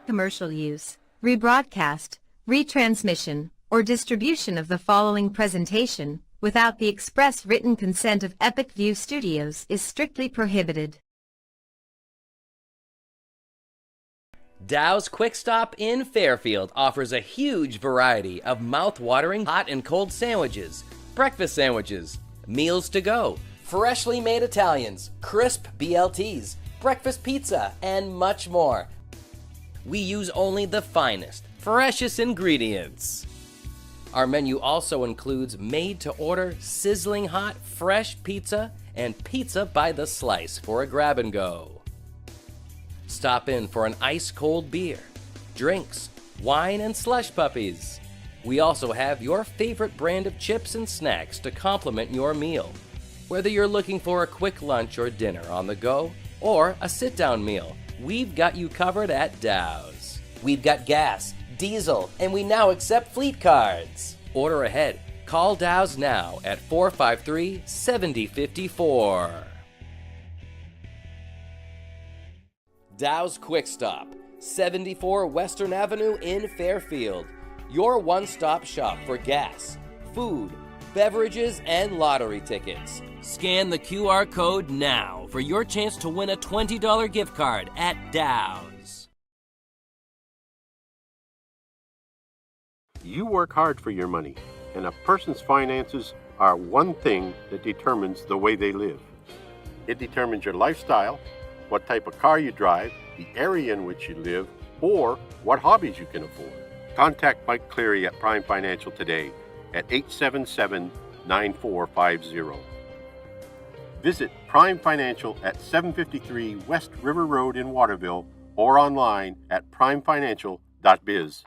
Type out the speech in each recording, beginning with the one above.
commercial use, rebroadcast, retransmission, or distribution of the following presentation, without the express written consent of Epic View Studios, is strictly prohibited. Dow's Quick Stop in Fairfield offers a huge variety of mouth-watering hot and cold sandwiches, breakfast sandwiches, meals to go, freshly made Italians, crisp BLTs, breakfast pizza, and much more. We use only the finest, freshest ingredients. Our menu also includes made-to-order, sizzling hot, fresh pizza and pizza by the slice for a grab-and-go. Stop in for an ice-cold beer, drinks, wine, and slush puppies. We also have your favorite brand of chips and snacks to complement your meal. Whether you're looking for a quick lunch or dinner on the go, or a sit-down meal, we've got you covered at Dow's. We've got gas, diesel, and we now accept fleet cards. Order ahead. Call Dow's now at 453-7054. Dow's Quick Stop, 74 Western Avenue in Fairfield. Your one-stop shop for gas, food, beverages, and lottery tickets. Scan the QR code now for your chance to win a $20 gift card at Dow's. You work hard for your money, and a person's finances are one thing that determines the way they live. It determines your lifestyle, what type of car you drive, the area in which you live, or what hobbies you can afford. Contact Mike Cleary at Prime Financial today at 877-9450. Visit Prime Financial at 753 West River Road in Waterville or online at primefinancial.biz.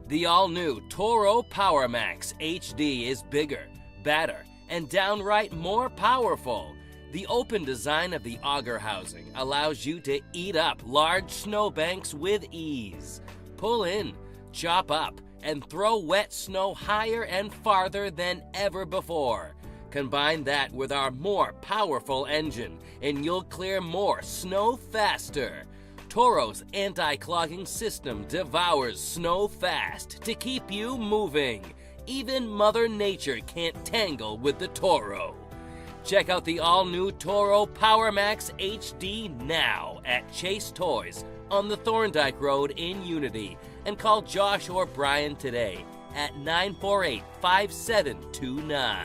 The all-new Toro PowerMax HD is bigger, better, and downright more powerful. The open design of the auger housing allows you to eat up large snowbanks with ease. Pull in, chop up, and throw wet snow higher and farther than ever before. Combine that with our more powerful engine, and you'll clear more snow faster. Toro's anti-clogging system devours snow fast to keep you moving. Even Mother Nature can't tangle with the Toro. Check out the all-new Toro PowerMax HD now at Chase Toys on the Thorndike Road in Unity, and call Josh or Brian today at 948-5729.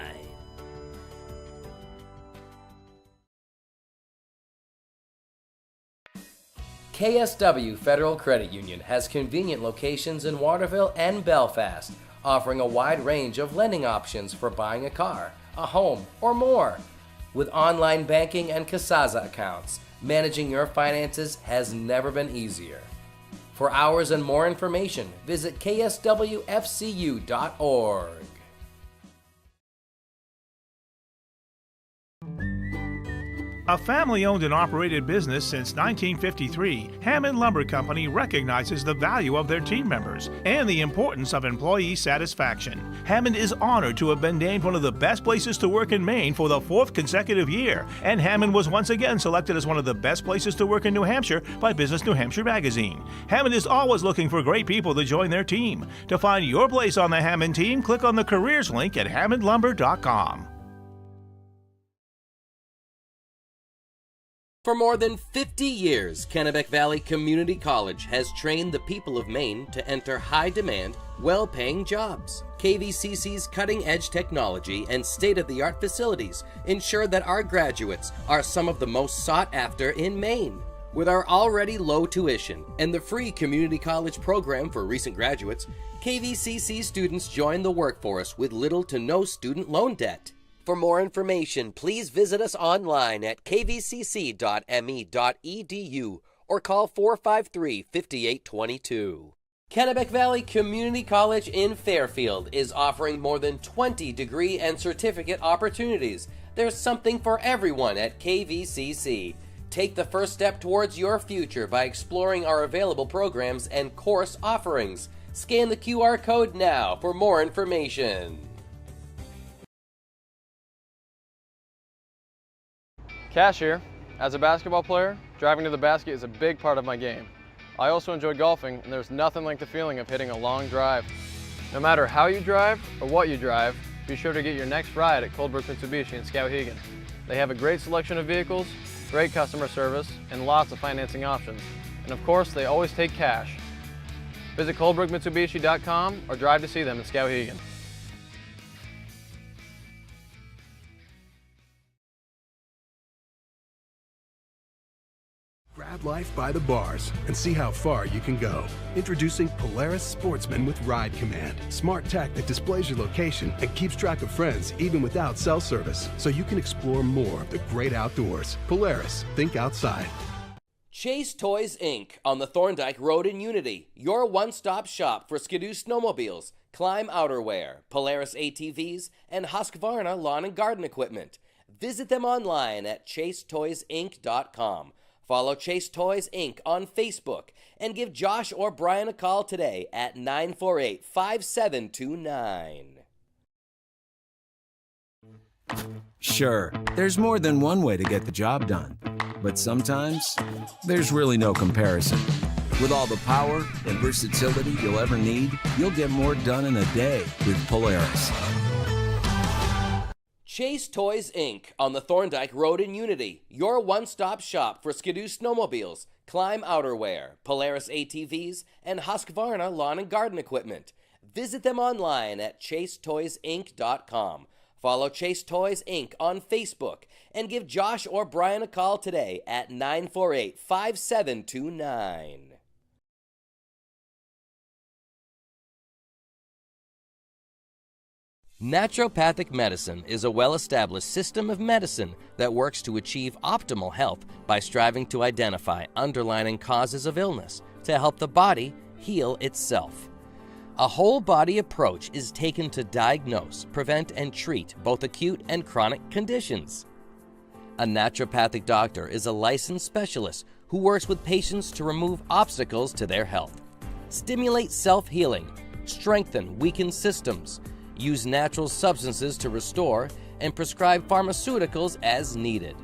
KSW Federal Credit Union has convenient locations in Waterville and Belfast, offering a wide range of lending options for buying a car, a home, or more. With online banking and Kasaza accounts, managing your finances has never been easier. For hours and more information, visit kswfcu.org. A family-owned and operated business since 1953, Hammond Lumber Company recognizes the value of their team members and the importance of employee satisfaction. Hammond is honored to have been named one of the best places to work in Maine for the 4th consecutive year, and Hammond was once again selected as one of the best places to work in New Hampshire by Business New Hampshire magazine. Hammond is always looking for great people to join their team. To find your place on the Hammond team, click on the careers link at hammondlumber.com. For more than 50 years, Kennebec Valley Community College has trained the people of Maine to enter high-demand, well-paying jobs. KVCC's cutting-edge technology and state-of-the-art facilities ensure that our graduates are some of the most sought after in Maine. With our already low tuition and the free community college program for recent graduates, KVCC students join the workforce with little to no student loan debt. For more information, please visit us online at kvcc.me.edu or call 453-5822. Kennebec Valley Community College in Fairfield is offering more than 20 degree and certificate opportunities. There's something for everyone at KVCC. Take the first step towards your future by exploring our available programs and course offerings. Scan the QR code now for more information. Cashier, As a basketball player, driving to the basket is a big part of my game. I also enjoy golfing, and there's nothing like the feeling of hitting a long drive. No matter how you drive or what you drive, be sure to get your next ride at Coldbrook Mitsubishi in Skowhegan. They have a great selection of vehicles, great customer service, and lots of financing options. And of course, they always take cash. Visit coldbrookmitsubishi.com or drive to see them in Skowhegan. Grab life by the bars and see how far you can go. Introducing Polaris Sportsman with Ride Command. Smart tech that displays your location and keeps track of friends even without cell service, so you can explore more of the great outdoors. Polaris, think outside. Chase Toys Inc. on the Thorndike Road in Unity, your one-stop shop for Skidoo snowmobiles, Climb outerwear, Polaris ATVs, and Husqvarna lawn and garden equipment. Visit them online at chasetoysinc.com. Follow Chase Toys Inc. on Facebook and give Josh or Brian a call today at 948-5729. Sure, there's more than one way to get the job done, but sometimes there's really no comparison. With all the power and versatility you'll ever need, you'll get more done in a day with Polaris. Chase Toys Inc. on the Thorndike Road in Unity, your one-stop shop for Skidoo snowmobiles, Climb outerwear, Polaris ATVs, and Husqvarna lawn and garden equipment. Visit them online at chasetoysinc.com. Follow Chase Toys Inc. on Facebook and give Josh or Brian a call today at 948-5729. Naturopathic medicine is a well-established system of medicine that works to achieve optimal health by striving to identify underlying causes of illness to help the body heal itself. A whole-body approach is taken to diagnose, prevent, and treat both acute and chronic conditions. A naturopathic doctor is a licensed specialist who works with patients to remove obstacles to their health, stimulate self-healing, strengthen weakened systems, use natural substances to restore, and prescribe pharmaceuticals as needed.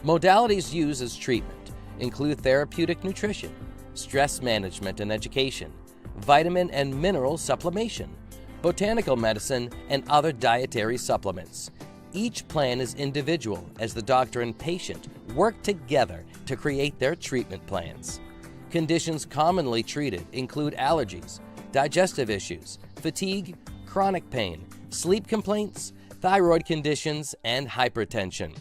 Modalities used as treatment include therapeutic nutrition, stress management and education, vitamin and mineral supplementation, botanical medicine, and other dietary supplements. Each plan is individual as the doctor and patient work together to create their treatment plans. Conditions commonly treated include allergies, digestive issues, fatigue, chronic pain, sleep complaints, thyroid conditions, and hypertension.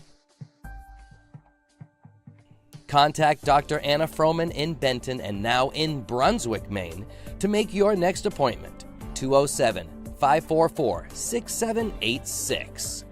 Contact Dr. Anna Froman in Benton and now in Brunswick, Maine to make your next appointment. 207-544-6786.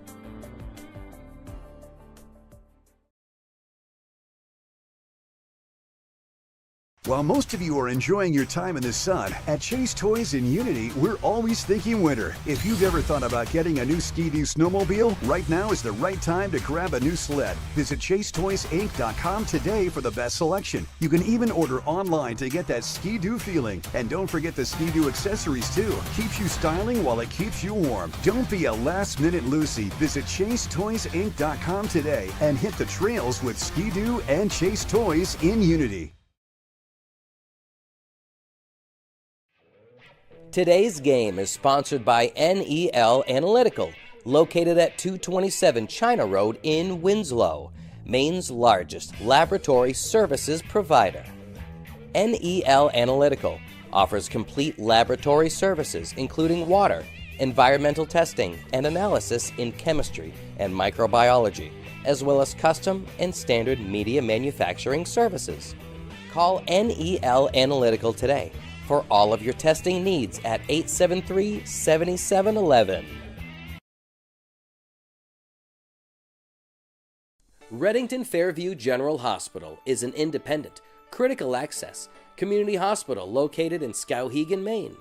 While most of you are enjoying your time in the sun, at Chase Toys in Unity, we're always thinking winter. If you've ever thought about getting a new Ski-Doo snowmobile, right now is the right time to grab a new sled. Visit chasetoysinc.com today for the best selection. You can even order online to get that Ski-Doo feeling. And don't forget the Ski-Doo accessories too. Keeps you styling while it keeps you warm. Don't be a last-minute Lucy. Visit chasetoysinc.com today and hit the trails with Ski-Doo and Chase Toys in Unity. Today's game is sponsored by NEL Analytical, located at 227 China Road in Winslow, Maine's largest laboratory services provider. NEL Analytical offers complete laboratory services including water, environmental testing, and analysis in chemistry and microbiology, as well as custom and standard media manufacturing services. Call NEL Analytical today for all of your testing needs at 873-7711. Reddington Fairview General Hospital is an independent, critical access community hospital located in Skowhegan, Maine.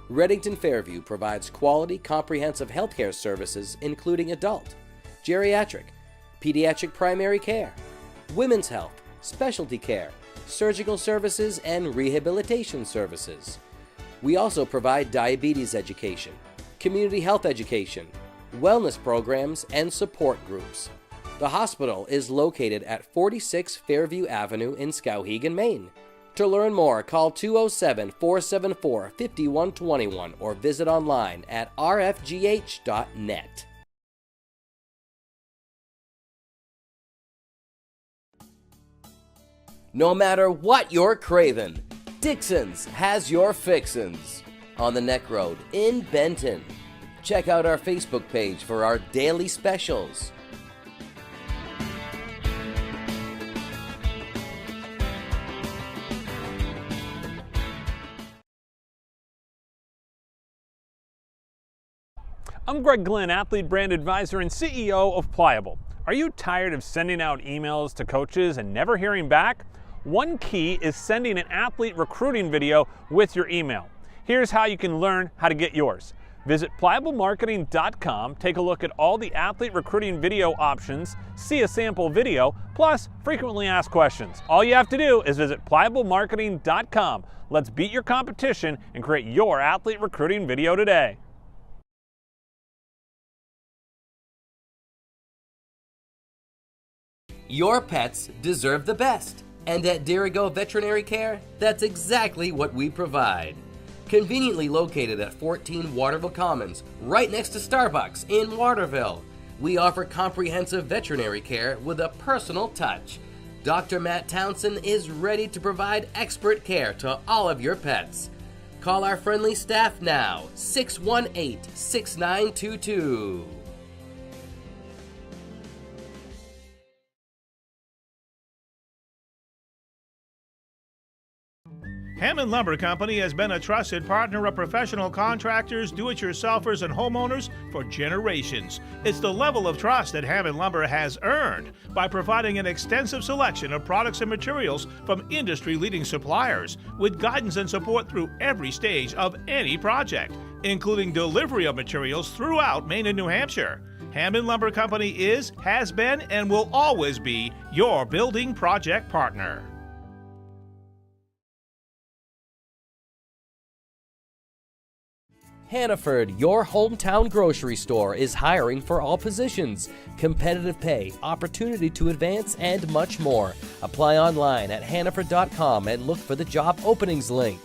Reddington Fairview provides quality, comprehensive healthcare services including adult, geriatric, pediatric primary care, women's health, specialty care, surgical services, and rehabilitation services. We also provide diabetes education, community health education, wellness programs, and support groups. The hospital is located at 46 Fairview Avenue in Skowhegan, Maine. To learn more, call 207-474-5121 or visit online at rfgh.net. No matter what you're craving, Dixon's has your fixins. On the Neck Road in Benton. Check out our Facebook page for our daily specials. I'm Greg Glenn, Athlete Brand Advisor and CEO of Pliable. Are you tired of sending out emails to coaches and never hearing back? One key is sending an athlete recruiting video with your email. Here's how you can learn how to get yours. Visit pliablemarketing.com, take a look at all the athlete recruiting video options, see a sample video, plus frequently asked questions. All you have to do is visit pliablemarketing.com. Let's beat your competition and create your athlete recruiting video today. Your pets deserve the best, and at Dirigo Veterinary Care, that's exactly what we provide. Conveniently located at 14 Waterville Commons, right next to Starbucks in Waterville, we offer comprehensive veterinary care with a personal touch. Dr. Matt Townsend is ready to provide expert care to all of your pets. Call our friendly staff now, 618-6922. Hammond Lumber Company has been a trusted partner of professional contractors, do-it-yourselfers, and homeowners for generations. It's the level of trust that Hammond Lumber has earned by providing an extensive selection of products and materials from industry-leading suppliers, with guidance and support through every stage of any project, including delivery of materials throughout Maine and New Hampshire. Hammond Lumber Company is, has been, and will always be your building project partner. Hannaford, your hometown grocery store, is hiring for all positions. Competitive pay, opportunity to advance, and much more. Apply online at hannaford.com and look for the job openings link.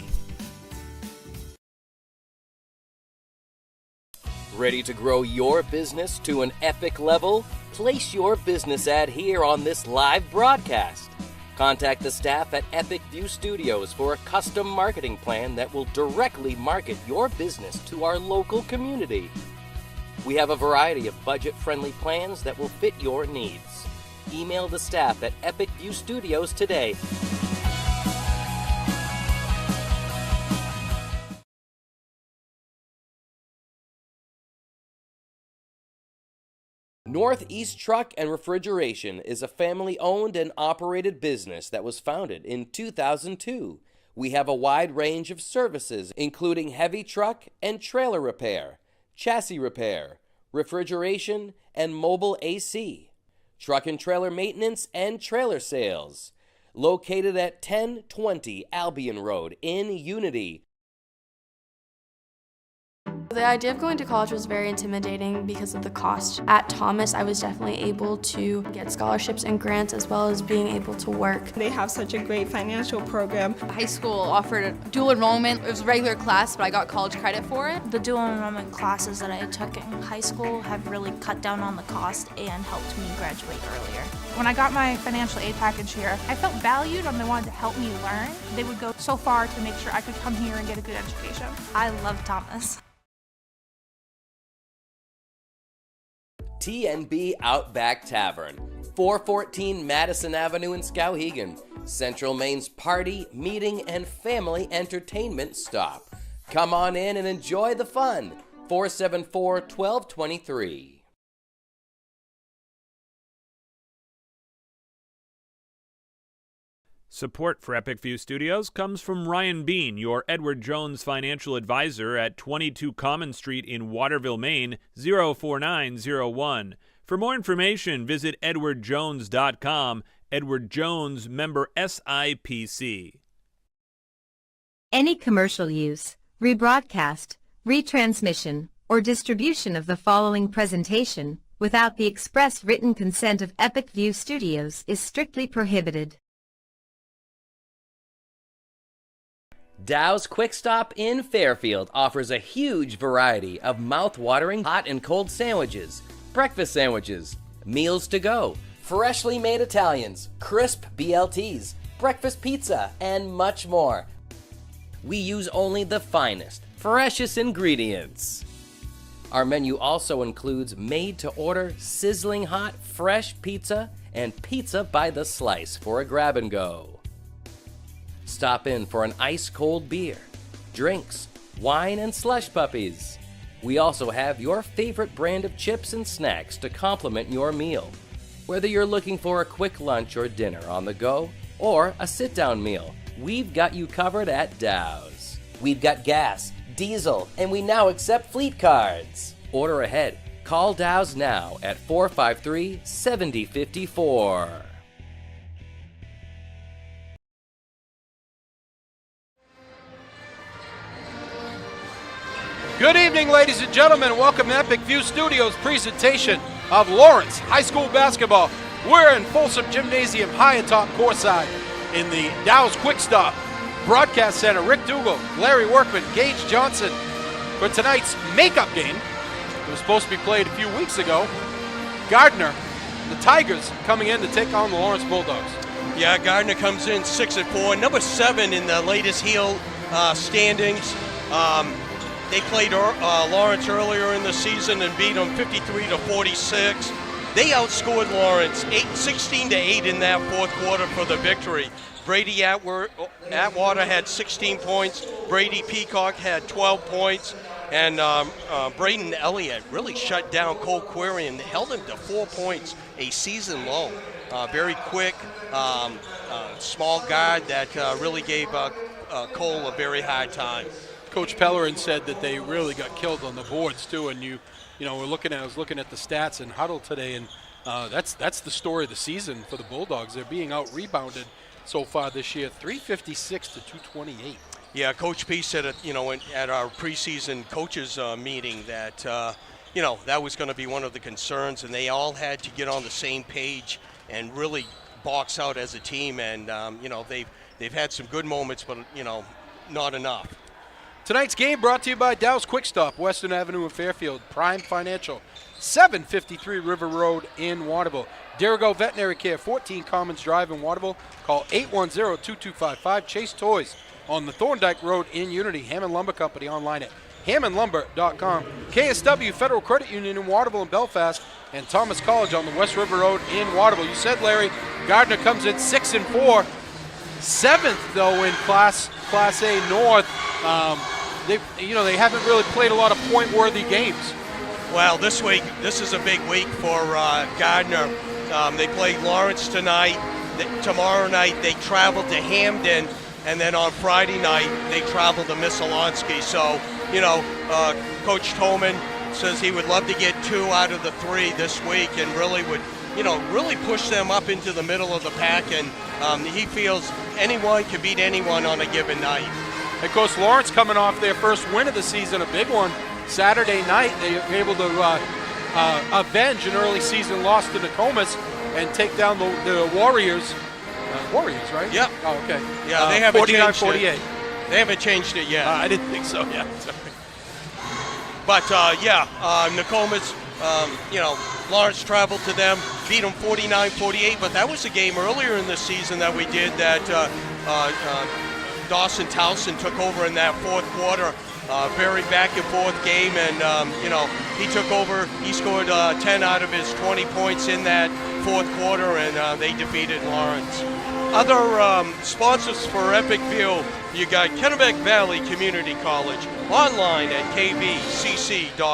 Ready to grow your business to an epic level? Place your business ad here on this live broadcast. Contact the staff at Epic View Studios for a custom marketing plan that will directly market your business to our local community. We have a variety of budget-friendly plans that will fit your needs. Email the staff at Epic View Studios today. Northeast Truck and Refrigeration is a family-owned and operated business that was founded in 2002. We have a wide range of services, including heavy truck and trailer repair, chassis repair, refrigeration, and mobile AC, truck and trailer maintenance, and trailer sales. Located at 1020 Albion Road in Unity. The idea of going to college was very intimidating because of the cost. At Thomas, I was definitely able to get scholarships and grants as well as being able to work. They have such a great financial program. High school offered a dual enrollment. It was a regular class, but I got college credit for it. The dual enrollment classes that I took in high school have really cut down on the cost and helped me graduate earlier. When I got my financial aid package here, I felt valued and they wanted to help me learn. They would go so far to make sure I could come here and get a good education. I love Thomas. TNB Outback Tavern, 414 Madison Avenue in Skowhegan, Central Maine's party, meeting, and family entertainment stop. Come on in and enjoy the fun. 474-1223. Support for Epic View Studios comes from Ryan Bean, your Edward Jones financial advisor at 22 Common Street in Waterville, Maine, 04901. For more information, visit edwardjones.com. Edward Jones, member SIPC. Any commercial use, rebroadcast, retransmission, or distribution of the following presentation, without the express written consent of Epic View Studios is strictly prohibited. Dow's Quick Stop in Fairfield offers a huge variety of mouth-watering hot and cold sandwiches, breakfast sandwiches, meals to go, freshly made Italians, crisp BLTs, breakfast pizza, and much more. We use only the finest, freshest ingredients. Our menu also includes made-to-order, sizzling hot, fresh pizza and pizza by the slice for a grab-and-go. Stop in for an ice-cold beer, drinks, wine, and slush puppies. We also have your favorite brand of chips and snacks to complement your meal. Whether you're looking for a quick lunch or dinner on the go, or a sit-down meal, we've got you covered at Dow's. We've got gas, diesel, and we now accept fleet cards. Order ahead. Call Dow's now at 453-7054. Good evening, ladies and gentlemen. Welcome to Epic View Studios' presentation of Lawrence High School basketball. We're in Folsom Gymnasium, high atop courtside in the Dow's Quick Stop Broadcast Center. Rick Dougal, Larry Workman, Gage Johnson for tonight's makeup game. It was supposed to be played a few weeks ago. Gardiner, the Tigers, coming in to take on the Lawrence Bulldogs. Yeah, Gardiner comes in 6-4, number 7 in the latest heel standings. They played Lawrence earlier in the season and beat them 53-46. They outscored Lawrence 16-8 in that fourth quarter for the victory. Brady Atwater had 16 points. Brady Peacock had 12 points. And Braden Elliott really shut down Cole Query and held him to 4 points, a season low. Very quick, small guard that really gave Cole a very hard time. Coach Pellerin said that they really got killed on the boards too, and I was looking at the stats in Huddle today, and that's the story of the season for the Bulldogs. They're being out rebounded so far this year, 356 to 228. Yeah, Coach P said at our preseason coaches meeting that that was going to be one of the concerns, and they all had to get on the same page and really box out as a team. And they've had some good moments, but not enough. Tonight's game brought to you by Dow's Quick Stop, Western Avenue in Fairfield, Prime Financial, 753 River Road in Waterville. Dirigo Veterinary Care, 14 Commons Drive in Waterville. Call 810-2255. Chase Toys on the Thorndike Road in Unity. Hammond Lumber Company online at hammondlumber.com. KSW Federal Credit Union in Waterville and Belfast, and Thomas College on the West River Road in Waterville. You said, Larry, Gardiner comes in 6-4. 7th, though, in Class A North. They haven't really played a lot of point-worthy games. Well, this week, this is a big week for Gardiner. They play Lawrence tonight. Tomorrow night, they travel to Hamden. And then on Friday night, they travel to Missalonsky. So, Coach Tolman says he would love to get 2 out of the 3 this week and really would, really push them up into the middle of the pack. And he feels anyone can beat anyone on a given night. Of course, Lawrence coming off their first win of the season, a big one. Saturday night, they were able to avenge an early season loss to Nokomis and take down the Warriors. Warriors, right? Yep. Oh, okay. Yeah, they haven't 49-48. They haven't changed it yet. I didn't think so, yeah. Sorry. But, Nokomis, Lawrence traveled to them, beat them 49-48, but that was a game earlier in the season that we did that Dawson Towson took over in that fourth quarter. Very back and forth game, and he took over. He scored 10 out of his 20 points in that fourth quarter, and they defeated Lawrence. Other sponsors for Epic View, you got Kennebec Valley Community College, online at kvcc.me.edu.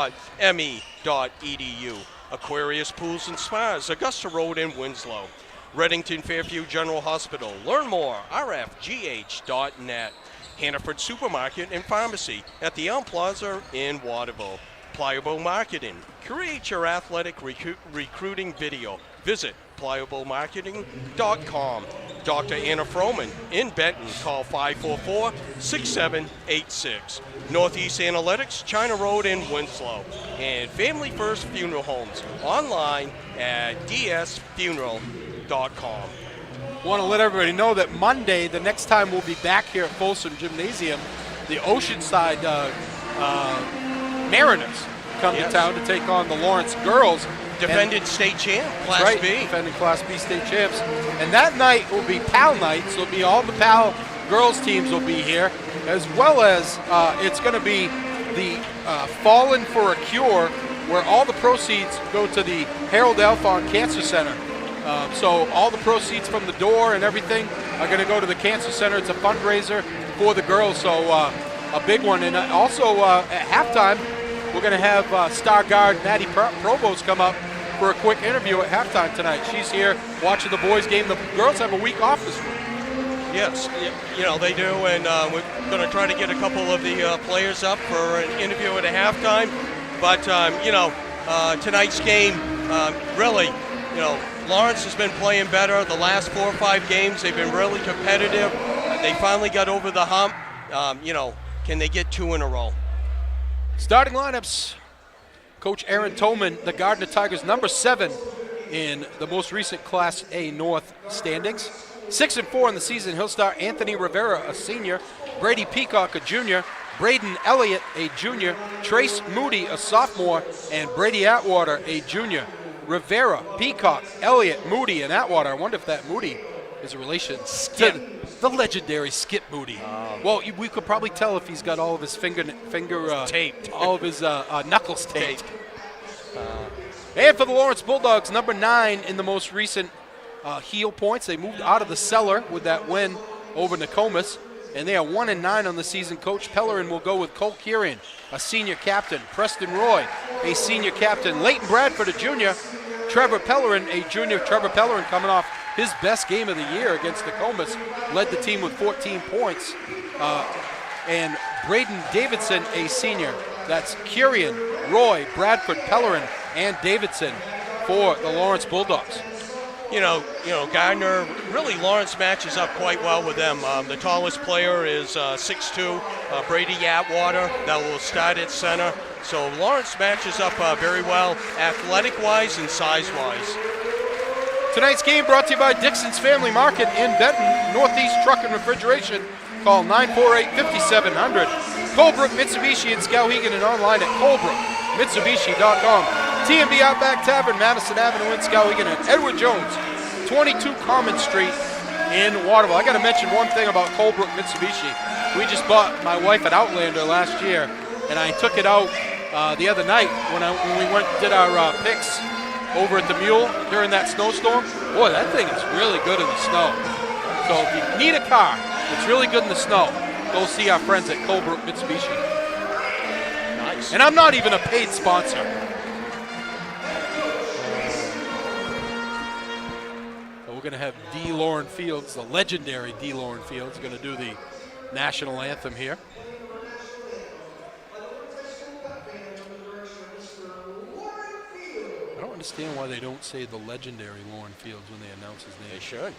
Aquarius Pools and Spas, Augusta Road in Winslow. Reddington Fairview General Hospital. Learn more, rfgh.net. Hannaford Supermarket and Pharmacy at the Elm Plaza in Waterville. Pliable Marketing. Create your athletic recruiting video. Visit pliablemarketing.com. Dr. Anna Froman. In Benton, call 544-6786. Northeast Analytics, China Road in Winslow. And Family First Funeral Homes, online at dsfuneral.com. Want to let everybody know that Monday, the next time we'll be back here at Folsom Gymnasium, the Oceanside Mariners come to town to take on the Lawrence girls. Defended state champ, Class right, B. Defending Class B state champs. And that night will be PAL night, so it'll be all the PAL girls teams will be here, as well as it's going to be the Fallen for a Cure, where all the proceeds go to the Harold Alphon Cancer Center. So all the proceeds from the door and everything are going to go to the Cancer Center. It's a fundraiser for the girls, so a big one. And also at halftime, we're going to have star guard Maddie Provost come up for a quick interview at halftime tonight. She's here watching the boys' game. The girls have a week off this week. Yes, you know, they do, and we're going to try to get a couple of the players up for an interview at a halftime. But, you know, tonight's game, really, you know, Lawrence has been playing better. The last 4 or 5 games, they've been really competitive. They finally got over the hump. You know, can they get 2 in a row? Starting lineups. Coach Aaron Tolman, the Gardiner Tigers, number 7 in the most recent Class A North standings. 6-4 in the season. He'll start Anthony Rivera, a senior, Brady Peacock, a junior, Braden Elliott, a junior, Trace Moody, a sophomore, and Brady Atwater, a junior. Rivera, Peacock, Elliott, Moody, and Atwater. I wonder if that Moody is a relation to the legendary Skip Moody. Well, we could probably tell if he's got all of his finger taped, all of his knuckles taped. And for the Lawrence Bulldogs, number 9 in the most recent heel points. They moved out of the cellar with that win over Nokomis, and they are 1-9 on the season. Coach Pellerin will go with Cole Kieran, a senior captain, Preston Roy, a senior captain, Leighton Bradford, a junior, Trevor Pellerin, a junior. Trevor Pellerin coming off his best game of the year against Nokomis, led the team with 14 points. And Braden Davidson, a senior. That's Kieran, Roy, Bradford, Pellerin, and Davidson for the Lawrence Bulldogs. You know, Gardiner, really Lawrence matches up quite well with them. The tallest player is 6'2", Brady Atwater, that will start at center. So Lawrence matches up very well, athletic-wise and size-wise. Tonight's game brought to you by Dixon's Family Market in Benton, Northeast Truck and Refrigeration. Call 948-5700. Colebrook Mitsubishi in Skowhegan and online at colebrookmitsubishi.com. TMB Outback Tavern, Madison Avenue in Skowhegan, and Edward Jones, 22 Common Street in Waterville. I got to mention one thing about Colebrook Mitsubishi. We just bought my wife an Outlander last year, and I took it out the other night when we went and did our picks over at the Mule during that snowstorm. Boy, that thing is really good in the snow. So if you need a car, it's really good in the snow, go see our friends at Colebrook Mitsubishi. Nice. And I'm not even a paid sponsor. We're going to have D. Lauren Fields, the legendary D. Lauren Fields, going to do the national anthem here. I don't understand why they don't say the legendary Lauren Fields when they announce his name. They should.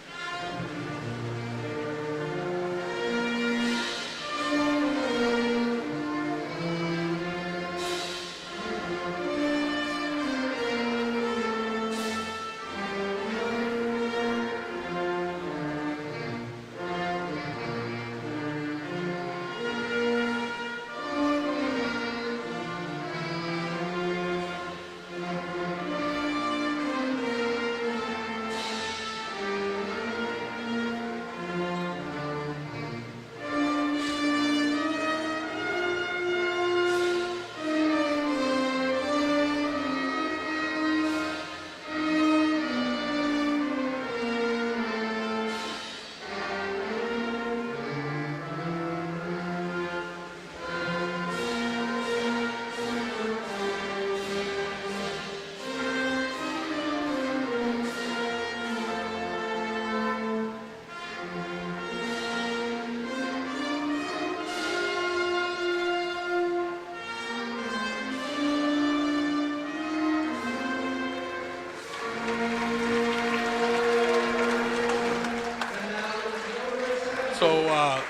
So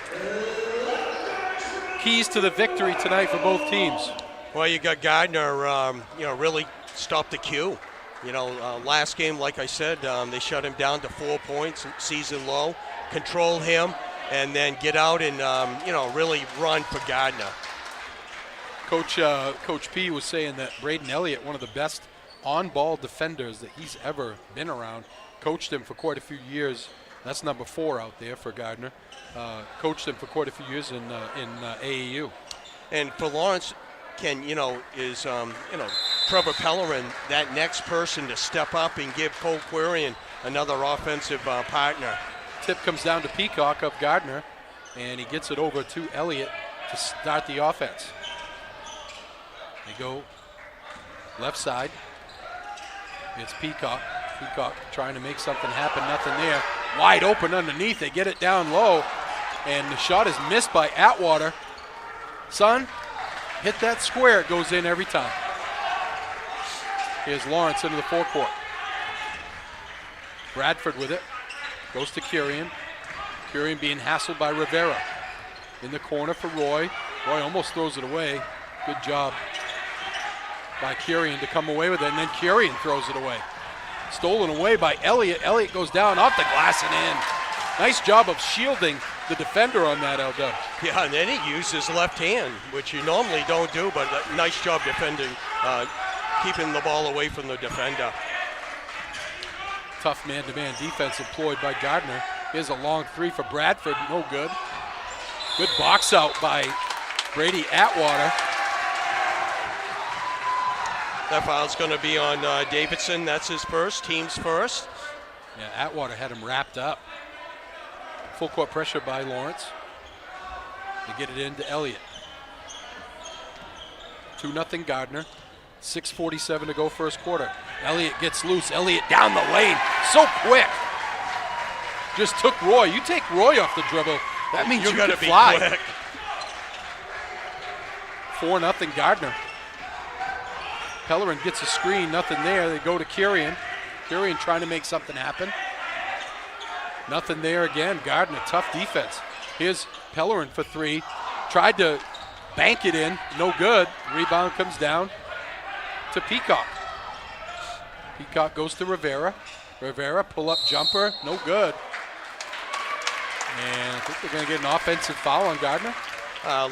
keys to the victory tonight for both teams. Well, you got Gardiner, really stopped the queue. Last game, like I said, they shut him down to 4 points, season low, control him, and then get out and, really run for Gardiner. Coach P was saying that Braden Elliott, one of the best on-ball defenders that he's ever been around, coached him for quite a few years. That's number 4 out there for Gardiner. Coached him for quite a few years in AAU. And for Lawrence, Trevor Pellerin, that next person to step up and give Cole Quirion another offensive partner. Tip comes down to Peacock of Gardiner, and he gets it over to Elliott to start the offense. They go left side. It's Peacock. Peacock trying to make something happen, nothing there. Wide open underneath, they get it down low, and the shot is missed by Atwater. Son, hit that square, it goes in every time. Here's Lawrence into the forecourt. Bradford with it, goes to Quirion. Quirion being hassled by Rivera. In the corner for Roy. Roy almost throws it away. Good job by Quirion to come away with it, and then Quirion throws it away. Stolen away by Elliott. Elliott goes down off the glass and in. Nice job of shielding the defender on that, LW. Yeah, and then he used his left hand, which you normally don't do, but a nice job defending, keeping the ball away from the defender. Tough man-to-man defense employed by Gardiner. Here's a long 3 for Bradford, no good. Good box out by Brady Atwater. That foul's going to be on Davidson. That's his first, team's first. Yeah, Atwater had him wrapped up. Full court pressure by Lawrence. They get it into Elliott. 2-0 Gardiner. 6:47 to go first quarter. Elliott gets loose. Elliott down the lane. So quick. Just took Roy. You take Roy off the dribble, that means you gotta can be fly. quick. 4-0 Gardiner. Pellerin gets a screen, nothing there. They go to Quirion. Quirion trying to make something happen. Nothing there again. Gardiner, tough defense. Here's Pellerin for 3. Tried to bank it in, no good. Rebound comes down to Peacock. Peacock goes to Rivera. Rivera, pull-up jumper, no good. And I think they're going to get an offensive foul on Gardiner.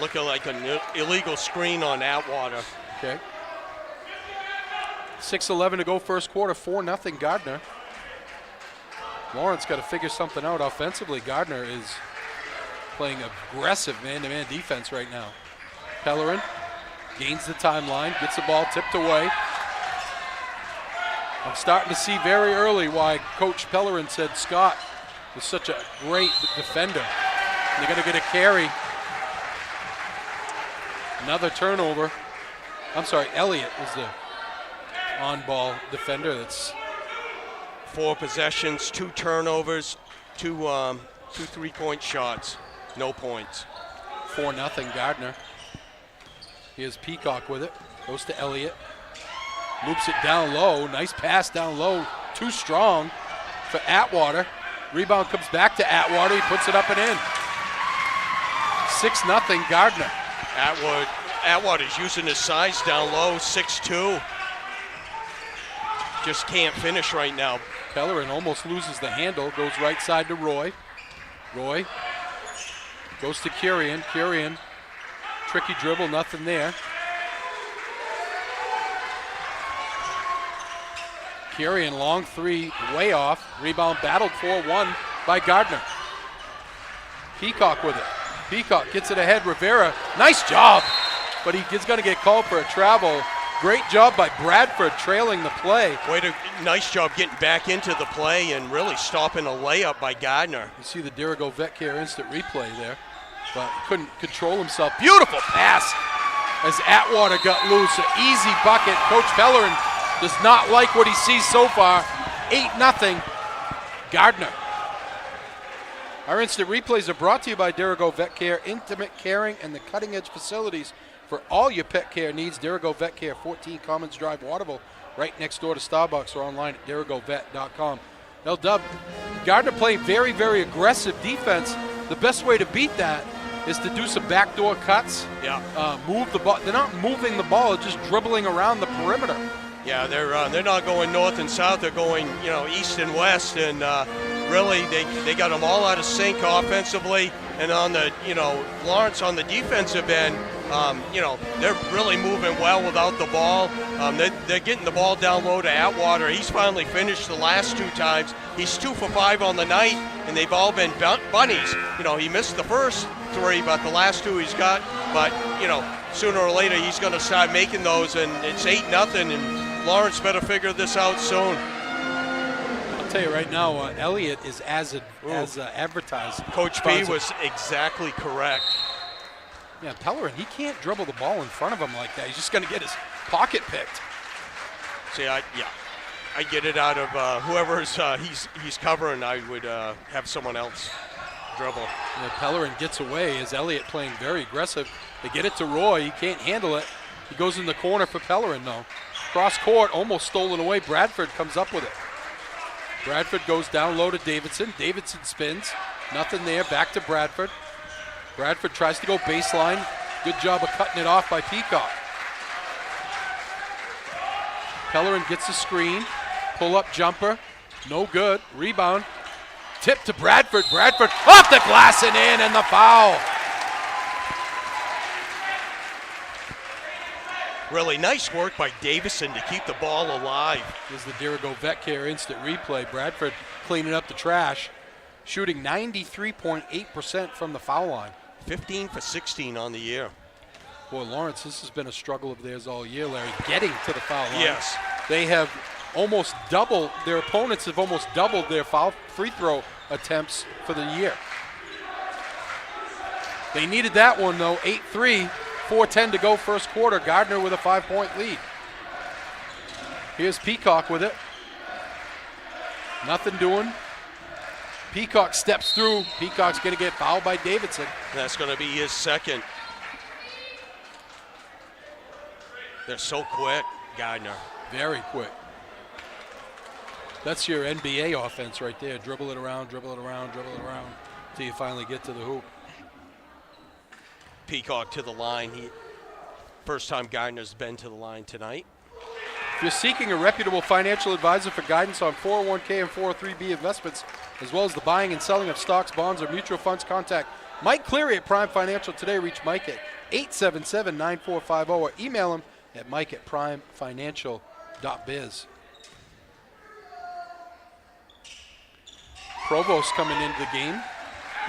Looking like an illegal screen on Atwater. Okay. 6:11 to go first quarter, 4-0 Gardiner. Lawrence got to figure something out offensively. Gardiner is playing aggressive man-to-man defense right now. Pellerin gains the timeline, gets the ball tipped away. I'm starting to see very early why Coach Pellerin said Scott was such a great defender. They're going to get a carry. Another turnover. I'm sorry, Elliott is the on-ball defender. That's 4 possessions, 2 turnovers, 2 3-point shots, no points. 4-0 Gardiner. Here's Peacock with it. Goes to Elliott. Loops it down low. Nice pass down low. Too strong for Atwater. Rebound comes back to Atwater. He puts it up and in. 6-0 Gardiner. Atwater's using his size down low, 6'2". Just can't finish right now. Pellerin almost loses the handle. Goes right side to Roy. Roy goes to Quirion. Quirion, tricky dribble, nothing there. Quirion, long 3, way off. Rebound battled for, won by Gardiner. Peacock with it. Peacock gets it ahead. Rivera, nice job, but he's going to get called for a travel. Great job by Bradford trailing the play. Nice job getting back into the play and really stopping a layup by Gardiner. You see the Dirigo VetCare instant replay there, but couldn't control himself. Beautiful pass as Atwater got loose. An easy bucket. Coach Pellerin does not like what he sees so far. 8-0 Gardiner. Our instant replays are brought to you by Dirigo VetCare, intimate caring and the cutting-edge facilities for all your pet care needs. Dirigo VetCare, 14 Commons Drive, Waterville, right next door to Starbucks, or online at dirigovet.com. L-Dub, Gardiner playing very, very aggressive defense, the best way to beat that is to do some backdoor cuts. Yeah. Move the ball. They're not moving the ball, they're just dribbling around the perimeter. Yeah, they're not going north and south. They're going, east and west, and really they got them all out of sync offensively. And on the, Lawrence on the defensive end, they're really moving well without the ball. They're getting the ball down low to Atwater. He's finally finished the last 2 times. He's 2 for 5 on the night, and they've all been bunnies. He missed the first 3, but the last 2 he's got. But, sooner or later he's going to start making those, and it's 8-0, and Lawrence better figure this out soon. I'll tell you right now, Elliott is as advertised. Coach P was exactly correct. Yeah, Pellerin, he can't dribble the ball in front of him like that. He's just going to get his pocket picked. See, I get it out of whoever's he's covering. I would have someone else dribble. Yeah, Pellerin gets away as Elliott playing very aggressive. They get it to Roy. He can't handle it. He goes in the corner for Pellerin, though. Cross court, almost stolen away. Bradford comes up with it. Bradford goes down low to Davidson. Davidson spins. Nothing there. Back to Bradford. Bradford tries to go baseline. Good job of cutting it off by Peacock. Pellerin gets the screen. Pull-up jumper. No good. Rebound. Tip to Bradford. Bradford off the glass and in, and the foul. Really nice work by Davison to keep the ball alive. Here's the Dirigo Vet Care instant replay. Bradford cleaning up the trash, shooting 93.8% from the foul line. 15 for 16 on the year. Boy, Lawrence, this has been a struggle of theirs all year, Larry, getting to the foul line. Yes. They have almost doubled, their opponents have almost doubled their foul free throw attempts for the year. They needed that one, though, 8-3. 4:10 to go first quarter. Gardiner with a 5-point lead. Here's Peacock with it. Nothing doing. Peacock steps through. Peacock's going to get fouled by Davidson. That's going to be his second. They're so quick, Gardiner. Very quick. That's your NBA offense right there. Dribble it around, dribble it around, dribble it around until you finally get to the hoop. Peacock to the line. First time Gardiner's been to the line tonight. If you're seeking a reputable financial advisor for guidance on 401k and 403b investments, as well as the buying and selling of stocks, bonds, or mutual funds, contact Mike Cleary at Prime Financial today. Reach Mike at 877-9450 or email him at mike@primefinancial.biz. Provost coming into the game.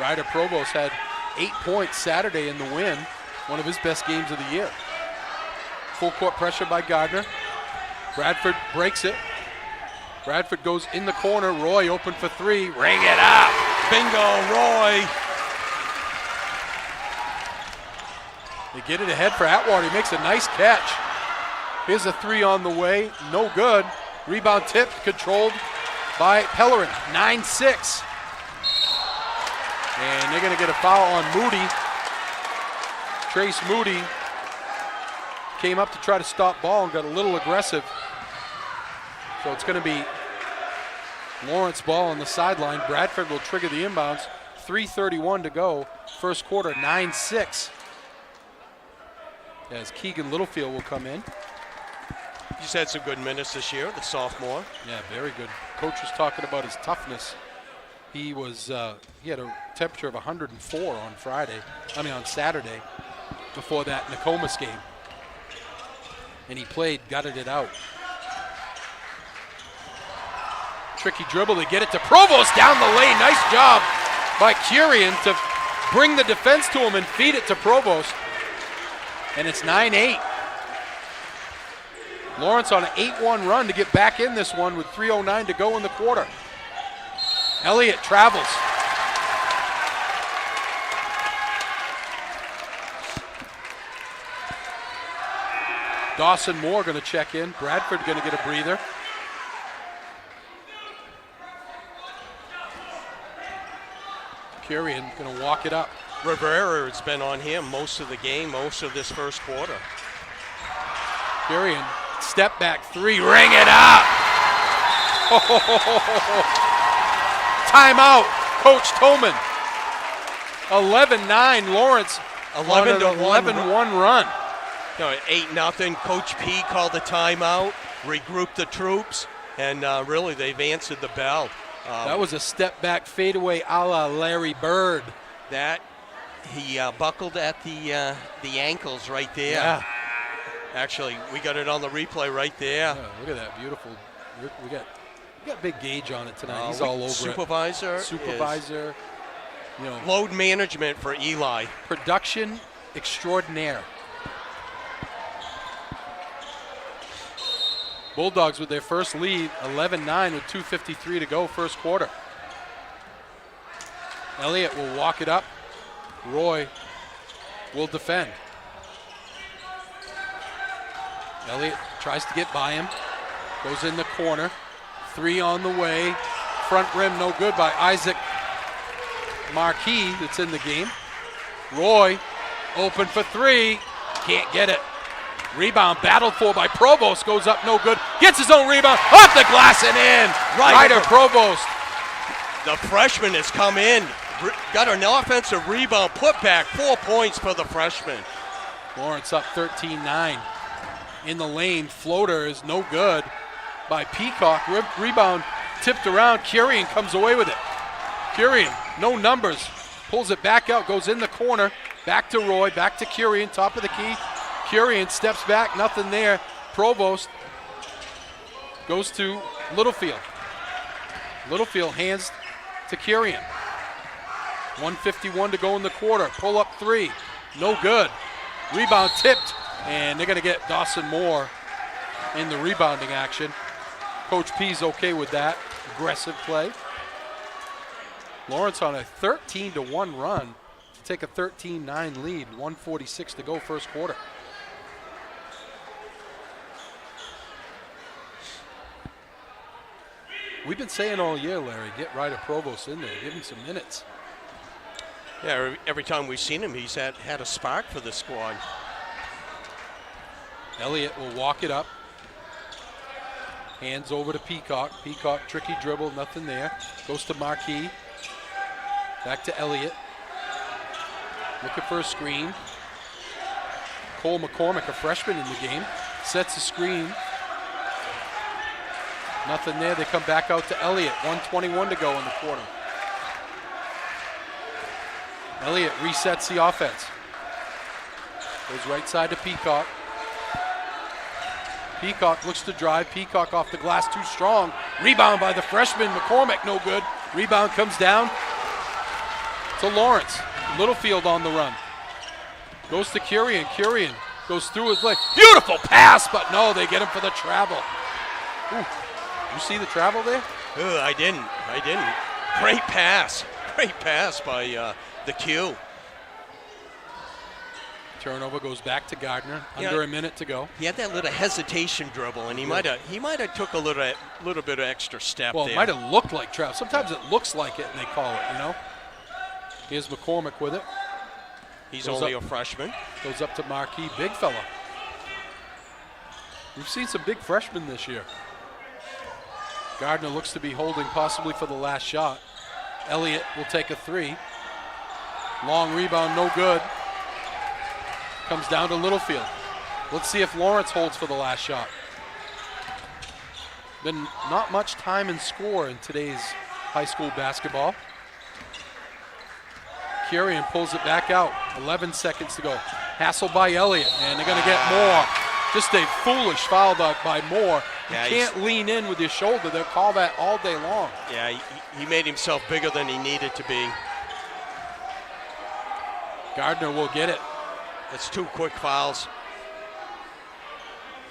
Ryder Provost had 8 points Saturday in the win, one of his best games of the year. Full court pressure by Gardiner. Bradford breaks it. Bradford goes in the corner. Roy open for 3. Ring it up. Bingo, Roy. They get it ahead for Atwater. He makes a nice catch. Here's a 3 on the way. No good. Rebound tipped, controlled by Pellerin. 9-6. And they're going to get a foul on Moody. Trace Moody came up to try to stop ball and got a little aggressive. So it's going to be Lawrence ball on the sideline. Bradford will trigger the inbounds. 3:31 to go. First quarter, 9-6. As Keegan Littlefield will come in. He's had some good minutes this year, the sophomore. Yeah, very good. Coach was talking about his toughness. He was he had a temperature of 104 on Saturday before that Nokomis game. And he played, gutted it out. Tricky dribble to get it to Provost down the lane. Nice job by Curian to bring the defense to him and feed it to Provost. And it's 9-8. Lawrence on an 8-1 run to get back in this one with 3:09 to go in the quarter. Elliott travels. Dawson Moore going to check in. Bradford going to get a breather. Curian going to walk it up. Rivera has been on him most of the game, most of this first quarter. Curian, step back 3, ring it up. Timeout, Coach Toman. 11-9, Lawrence 11 to 11-1 run. No, 8-0. Coach P called the timeout, regrouped the troops, and really they've answered the bell. That was a step back fadeaway a la Larry Bird. That he buckled at the ankles right there. Yeah. Actually, we got it on the replay right there. Yeah, look at that beautiful. We got big Gage on it tonight. He's all over Supervisor. Supervisor. You know, load management for Eli. Production extraordinaire. Bulldogs with their first lead, 11-9 with 2:53 to go, first quarter. Elliott will walk it up. Roy will defend. Elliott tries to get by him. Goes in the corner. 3 on the way. Front rim no good by Isaac Marquis that's in the game. Roy open for 3. Can't get it. Rebound battled for by Provost. Goes up no good. Gets his own rebound. Off the glass and in. Ryder Provost. The freshman has come in. Got an offensive rebound. Put back 4 points for the freshman. Lawrence up 13-9. In the lane. Floater is no good by Peacock. Rebound tipped around. Curian comes away with it. Curian, no numbers. Pulls it back out. Goes in the corner. Back to Roy. Back to Curian. Top of the key. Curian steps back. Nothing there. Provost goes to Littlefield. Littlefield hands to Curian. 1:51 to go in the quarter. Pull up 3. No good. Rebound tipped. And they're going to get Dawson Moore in the rebounding action. Coach P's okay with that. Aggressive play. Lawrence on a 13-1 run to take a 13-9 lead. 1:46 to go, first quarter. We've been saying all year, Larry, get Ryder Provost in there. Give him some minutes. Yeah, every time we've seen him, he's had a spark for the squad. Elliott will walk it up. Hands over to Peacock. Peacock, tricky dribble, nothing there. Goes to Marquis. Back to Elliott. Looking for a screen. Cole McCormick, a freshman in the game, sets a screen. Nothing there. They come back out to Elliott. 1:21 to go in the quarter. Elliott resets the offense. Goes right side to Peacock. Peacock looks to drive. Peacock off the glass, too strong. Rebound by the freshman. McCormick, no good. Rebound comes down to Lawrence. Littlefield on the run. Goes to Curian. Curian goes through his leg. Beautiful pass, but no, they get him for the travel. Ooh. You see the travel there? I didn't. Great pass. Great pass by the Q. Turnover goes back to Gardiner. Under a minute to go. He had that little hesitation dribble, and he might have took a little bit of extra step. Well, there. it might have looked like travel. Sometimes it looks like it, and they call it. You know. Here's McCormick with it. He's only a freshman. Goes up to Marquis, big fella. We've seen some big freshmen this year. Gardiner looks to be holding possibly for the last shot. Elliott will take a 3. Long rebound, no good. Comes down to Littlefield. Let's see if Lawrence holds for the last shot. Been not much time and score in today's high school basketball. Curian pulls it back out. 11 seconds to go. Hassle by Elliott, and they're going to get Moore. Just a foolish foul by Moore. You can't lean in with your shoulder. They'll call that all day long. Yeah, he made himself bigger than he needed to be. Gardiner will get it. That's 2 quick fouls.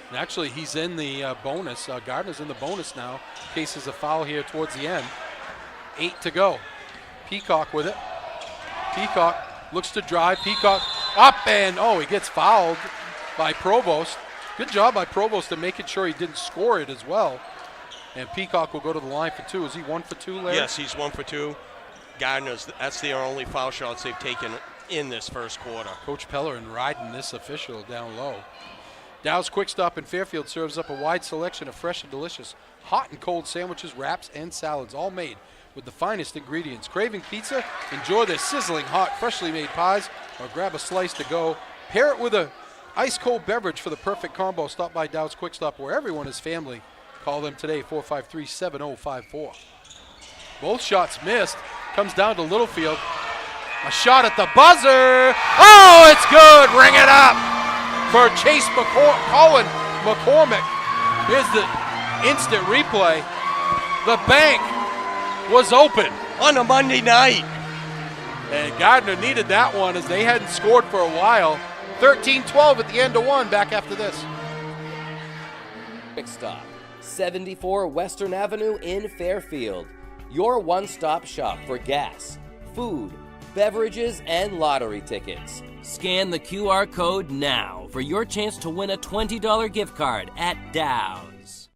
And actually, he's in the bonus. Gardiner's in the bonus now. In case there's a foul here towards the end. 8 to go. Peacock with it. Peacock looks to drive. Peacock up, and he gets fouled by Provost. Good job by Provost in making sure he didn't score it as well. And Peacock will go to the line for 2. Is he 1 for 2, Larry? Yes, he's 1 for 2. Gardiner's, that's their only foul shots they've taken in this first quarter. Coach Pellerin riding this official down low. Dow's Quick Stop in Fairfield serves up a wide selection of fresh and delicious hot and cold sandwiches, wraps, and salads, all made with the finest ingredients. Craving pizza? Enjoy their sizzling hot, freshly made pies, or grab a slice to go. Pair it with a ice cold beverage for the perfect combo. Stop by Dow's Quick Stop, where everyone is family. Call them today, 453-7054. Both shots missed. Comes down to Littlefield. A shot at the buzzer. Oh, it's good. Ring it up for Chase Colin McCormick. Here's the instant replay. The bank was open on a Monday night. And Gardiner needed that one as they hadn't scored for a while. 13-12 at the end of one. Back after this. Quick Stop, 74 Western Avenue in Fairfield. Your one-stop shop for gas, food, beverages, and lottery tickets. Scan the QR code now for your chance to win a $20 gift card at Dow's.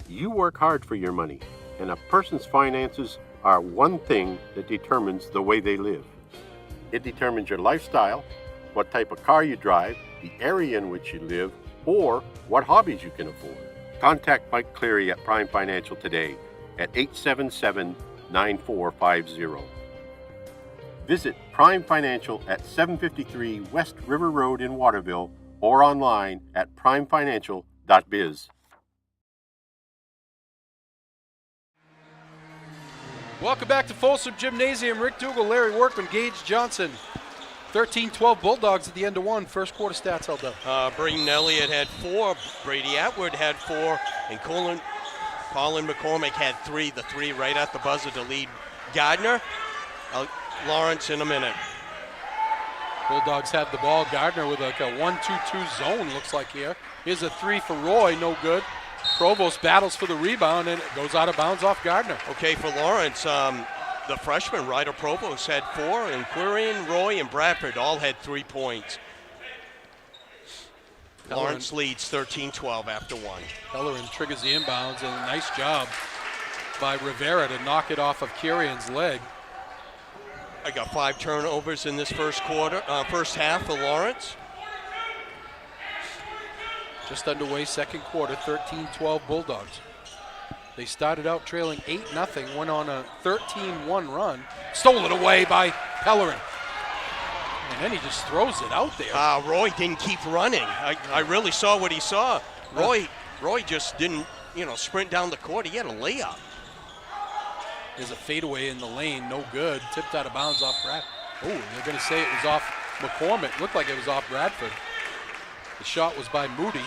You work hard for your money, and a person's finances are one thing that determines the way they live. It determines your lifestyle, what type of car you drive, the area in which you live, or what hobbies you can afford. Contact Mike Cleary at Prime Financial today at 877-9450. Visit Prime Financial at 753 West River Road in Waterville or online at primefinancial.biz. Welcome back to Folsom Gymnasium. Rick Dougal, Larry Workman, Gage Johnson. 13-12 Bulldogs at the end of one. First quarter stats held up. Braden Elliott had 4, Brady Atwood had 4, and Colin McCormick had 3. The 3 right at the buzzer to lead Gardiner. Lawrence in a minute. Bulldogs have the ball. Gardiner with like a 1-2-2 zone, looks like here. Here's a 3 for Roy, no good. Provost battles for the rebound, and it goes out of bounds off Gardiner. Okay, for Lawrence, the freshman, Ryder Provost, had 4, and Quirian, Roy, and Bradford all had 3 points. Lawrence leads 13-12 after 1. Pellerin triggers the inbounds, and a nice job by Rivera to knock it off of Kirian's leg. I got 5 turnovers in this first half for Lawrence. Just underway, second quarter, 13-12 Bulldogs. They started out trailing 8-0, went on a 13-1 run, stole it away by Pellerin. And then he just throws it out there. Roy didn't keep running. I really saw what he saw. Roy just didn't, sprint down the court. He had a layup. There's a fadeaway in the lane, no good. Tipped out of bounds off Bradford. Oh, they're going to say it was off McCormick. Looked like it was off Bradford. The shot was by Moody.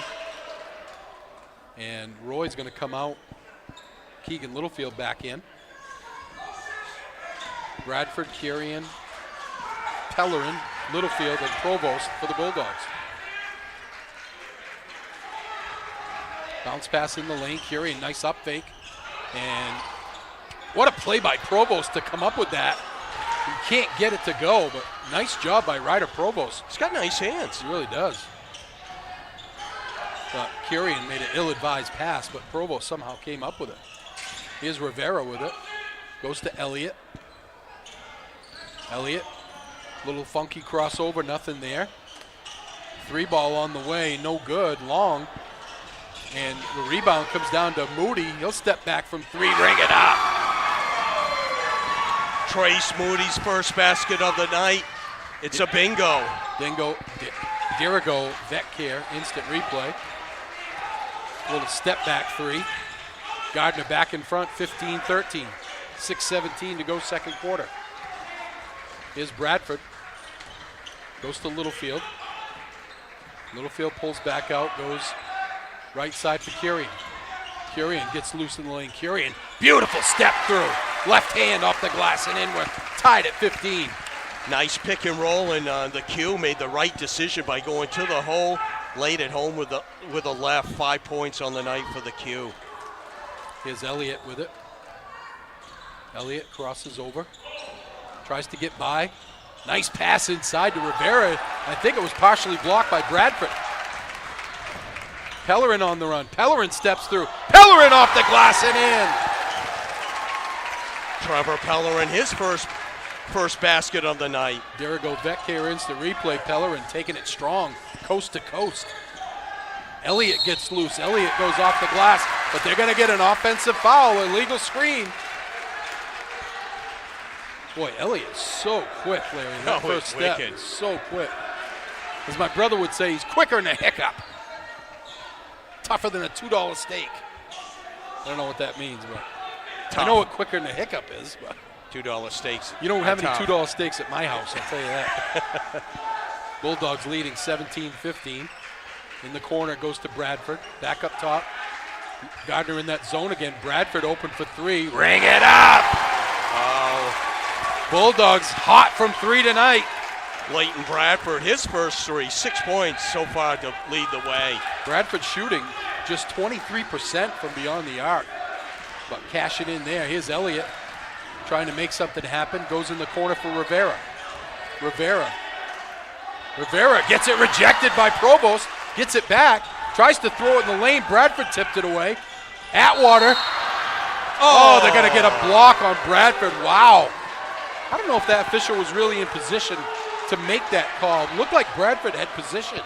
And Roy's going to come out. Keegan Littlefield back in. Bradford, Kirian, Pellerin, Littlefield, and Provost for the Bulldogs. Bounce pass in the lane. Kirian, nice up fake. And what a play by Provost to come up with that. He can't get it to go, but nice job by Ryder Provost. He's got nice hands. He really does. But Kirian made an ill-advised pass, but Provost somehow came up with it. Here's Rivera with it. Goes to Elliott. Elliott, little funky crossover, nothing there. 3 ball on the way, no good, long. And the rebound comes down to Moody. He'll step back from 3, ring it up. Trace Moody's first basket of the night. It's a bingo. Dirigo, Vetcare, instant replay. Little step back 3. Gardiner back in front, 15-13. 6:17 to go second quarter. Here's Bradford. Goes to Littlefield. Littlefield pulls back out, goes right side for Kirian. Kirian gets loose in the lane. Kirian, beautiful step through. Left hand off the glass and in. We're tied at 15. Nice pick and roll, and the Q made the right decision by going to the hole. Laid it home with a left. 5 points on the night for the Q. Here's Elliott with it. Elliott crosses over. Tries to get by. Nice pass inside to Rivera. I think it was partially blocked by Bradford. Pellerin on the run. Pellerin steps through. Pellerin off the glass and in. Trevor Pellerin, his first basket of the night. Dirigo Vetcare instant replay. Pellerin taking it strong, coast to coast. Elliott gets loose. Elliott goes off the glass, but they're going to get an offensive foul, illegal screen. Boy, Elliott's so quick, Larry. That first step is so quick. As my brother would say, he's quicker than a hiccup. Tougher than a $2 steak. I don't know what that means, but I know what quicker than a hiccup is. But $2 steaks. You don't have any $2 steaks at my house, I'll tell you that. Bulldogs leading 17-15. In the corner, goes to Bradford. Back up top. Gardner in that zone again. Bradford open for three. Ring it up! Oh. Bulldogs hot from three tonight. Leighton Bradford, his first three, 6 points so far to lead the way. Bradford shooting just 23% from beyond the arc. But cashing in there. Here's Elliott trying to make something happen. Goes in the corner for Rivera. Rivera gets it rejected by Provost. Gets it back. Tries to throw it in the lane. Bradford tipped it away. Atwater. Oh, they're going to get a block on Bradford. Wow. I don't know if that official was really in position to make that call. It looked like Bradford had position.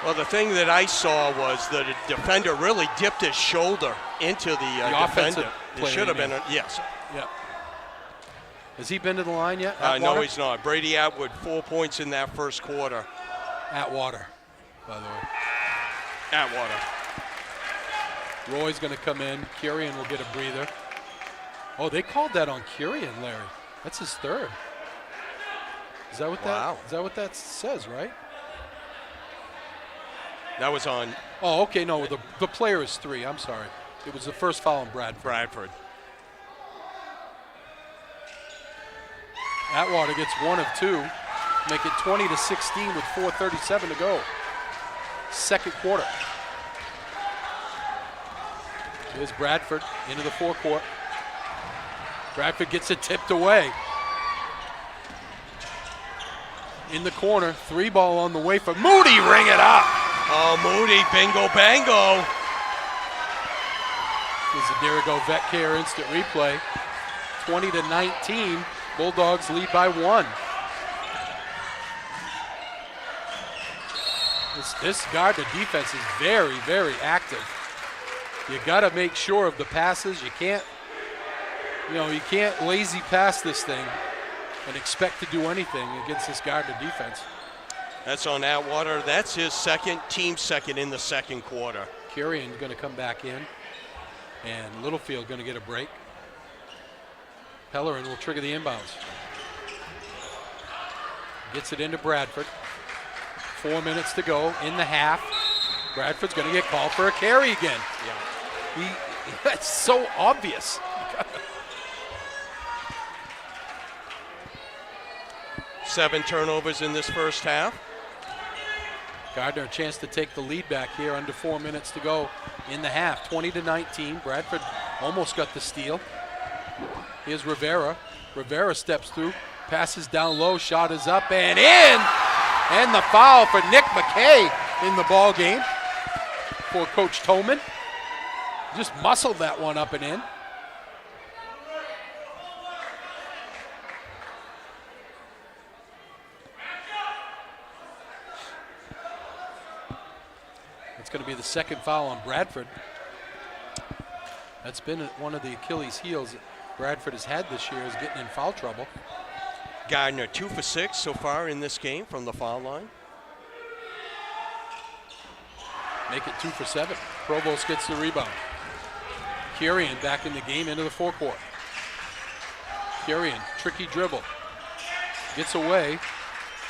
Well, the thing that I saw was that the defender really dipped his shoulder into the defender. It should have been, yes. Yeah. Has he been to the line yet? No, he's not. Brady Atwood, 4 points in that first quarter. Atwater, by the way. Atwater. Roy's going to come in. Curian will get a breather. Oh, they called that on Curian, Larry. That's his third. Is that what that says, right? That was on. Oh, okay. No, the player is three. I'm sorry. It was the first foul on Bradford. Atwater gets 1 of 2. Make it 20-16 with 4:37 to go. Second quarter. Here's Bradford into the forecourt. Bradford gets it tipped away. In the corner, 3-ball on the way for Moody. Ring it up. Oh, Moody, bingo, bango. This is a Dirigo Vet Care instant replay. 20-19. Bulldogs lead by 1. This Gardner defense is very, very active. You got to make sure of the passes. You can't lazy pass this thing and expect to do anything against this Gardner defense. That's on Atwater. That's his team second in the second quarter. Curian's going to come back in, and Littlefield going to get a break. Pellerin will trigger the inbounds. Gets it into Bradford. 4 minutes to go in the half. Bradford's going to get called for a carry again. Yeah. That's so obvious. Seven turnovers in this first half. Gardner a chance to take the lead back here, under 4 minutes to go in the half. 20-19. Bradford almost got the steal. Here's Rivera. Rivera steps through, passes down low, shot is up and in! And the foul for Nick McKay in the ball game for Coach Toman. Just muscled that one up and in. It's going to be the second foul on Bradford. That's been one of the Achilles heels that Bradford has had this year, is getting in foul trouble. Gardner 2 for 6 so far in this game from the foul line. Make it 2 for 7. Provost gets the rebound. Curian back in the game into the forecourt. Curian, tricky dribble. Gets away,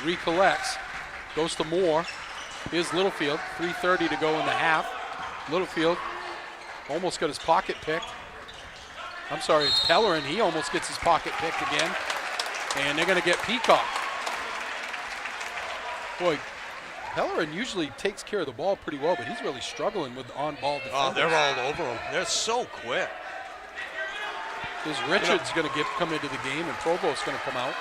recollects, goes to Moore. Here's Littlefield, 3:30 to go in the half. Littlefield almost got his pocket picked. I'm sorry, it's Pellerin. He almost gets his pocket picked again. And they're going to get Peacock. Boy, Pellerin usually takes care of the ball pretty well, but he's really struggling with the on-ball defenders. Oh, they're all over him. They're so quick. There's Richards going to come into the game, and Provost's going to come out.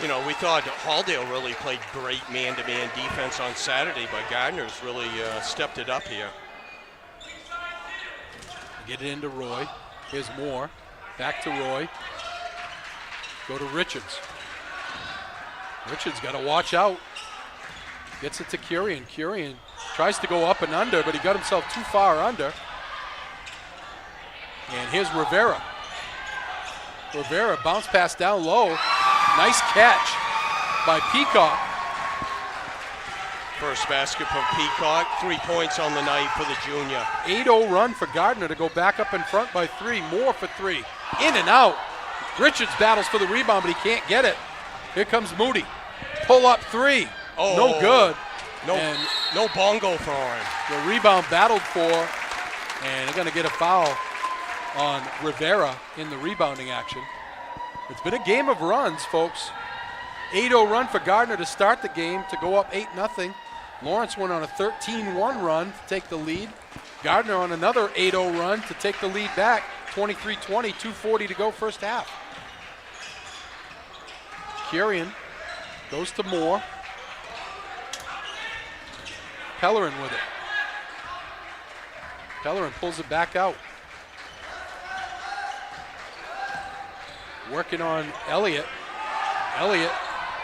You know, we thought Halldale really played great man-to-man defense on Saturday, but Gardner's really stepped it up here. Get it into Roy. Here's Moore. Back to Roy. Go to Richards. Richards got to watch out. Gets it to Curian. Curian Tries to go up and under, but he got himself too far under. And here's Rivera. Rivera bounce pass down low. Nice catch by Peacock. First basket from Peacock. 3 points on the night for the junior. 8-0 run for Gardiner to go back up in front by 3. Moore for 3. In and out. Richards battles for the rebound, but he can't get it. Here comes Moody. Pull up 3. Oh, no good. No bongo throwing. The rebound battled for, and they're going to get a foul on Rivera in the rebounding action. It's been a game of runs, folks. 8-0 run for Gardiner to start the game, to go up 8-0. Lawrence went on a 13-1 run to take the lead. Gardiner on another 8-0 run to take the lead back. 23-20, 2:40 to go first half. Kurian goes to Moore. Pellerin with it. Pellerin pulls it back out. Working on Elliott. Elliott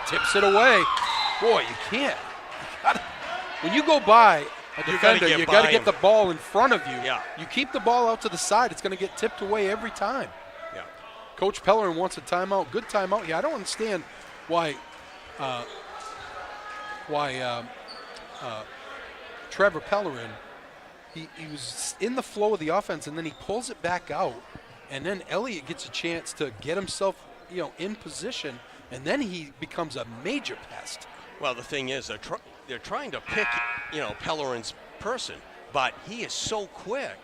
tips it away. Boy, you can't. When you go by a defender, you got to get the ball in front of you. Yeah. You keep the ball out to the side, it's going to get tipped away every time. Yeah. Coach Pellerin wants a timeout. Good timeout. Yeah, I don't understand why Trevor Pellerin, he was in the flow of the offense, and then he pulls it back out, and then Elliott gets a chance to get himself, in position, and then he becomes a major pest. Well, the thing is, they're trying to pick, Pellerin's person, but he is so quick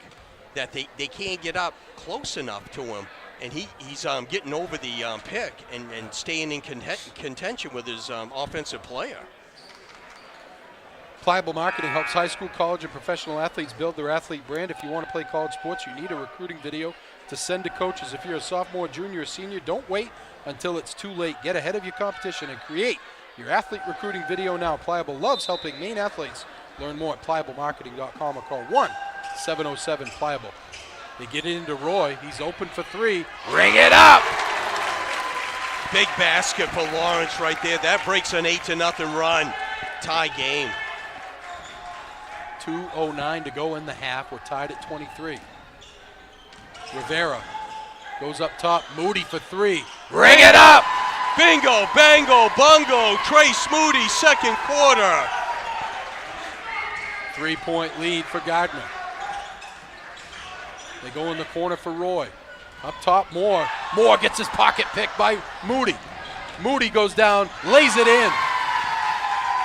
that they can't get up close enough to him, and he's getting over the pick and staying in contention with his offensive player. Pliable Marketing helps high school, college, and professional athletes build their athlete brand. If you want to play college sports, you need a recruiting video to send to coaches. If you're a sophomore, junior, or senior, don't wait until it's too late. Get ahead of your competition and create your athlete recruiting video now. Pliable loves helping Maine athletes. Learn more at pliablemarketing.com or call 1-707-PLIABLE. They get it into Roy. He's open for 3. Ring it up! Big basket for Lawrence right there. That breaks an 8-0 run. Tie game. 2:09 to go in the half. We're tied at 23. Rivera goes up top. Moody for 3. Ring it up! Bingo, bango, bungo. Trace Moody, second quarter. 3-point lead for Gardiner. They go in the corner for Roy. Up top, Moore. Moore gets his pocket picked by Moody. Moody goes down, lays it in.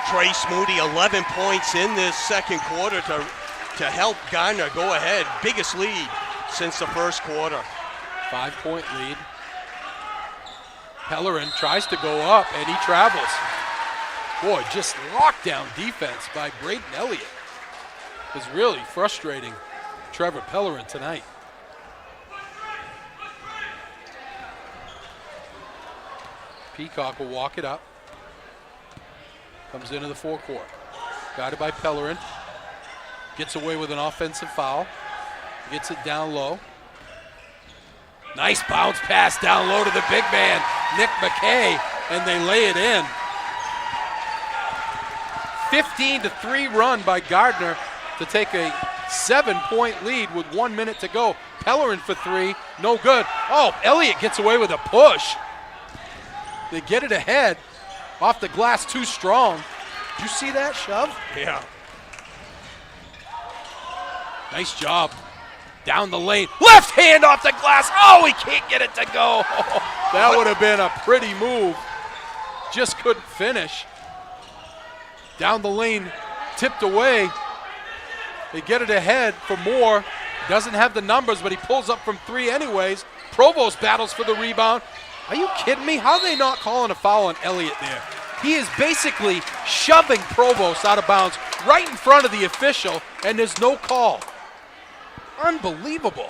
Trace Moody, 11 points in this second quarter to help Gardiner go ahead. Biggest lead since the first quarter. 5-point lead. Pellerin tries to go up, and he travels. Boy, just lockdown defense by Braden Elliott is really frustrating Trevor Pellerin tonight. Peacock will walk it up. Comes into the forecourt. Guarded by Pellerin. Gets away with an offensive foul. Gets it down low. Nice bounce pass down low to the big man, Nick McKay, and they lay it in. 15-3 run by Gardiner to take a 7-point lead with 1 minute to go. Pellerin for 3, no good. Oh, Elliott gets away with a push. They get it ahead. Off the glass, too strong. Did you see that shove? Yeah. Nice job. Down the lane. Left hand off the glass. Oh, he can't get it to go. That would have been a pretty move. Just couldn't finish. Down the lane, tipped away. They get it ahead for Moore. Doesn't have the numbers, but he pulls up from 3 anyways. Provost battles for the rebound. Are you kidding me? How are they not calling a foul on Elliott there? He is basically shoving Provost out of bounds right in front of the official, and there's no call. Unbelievable.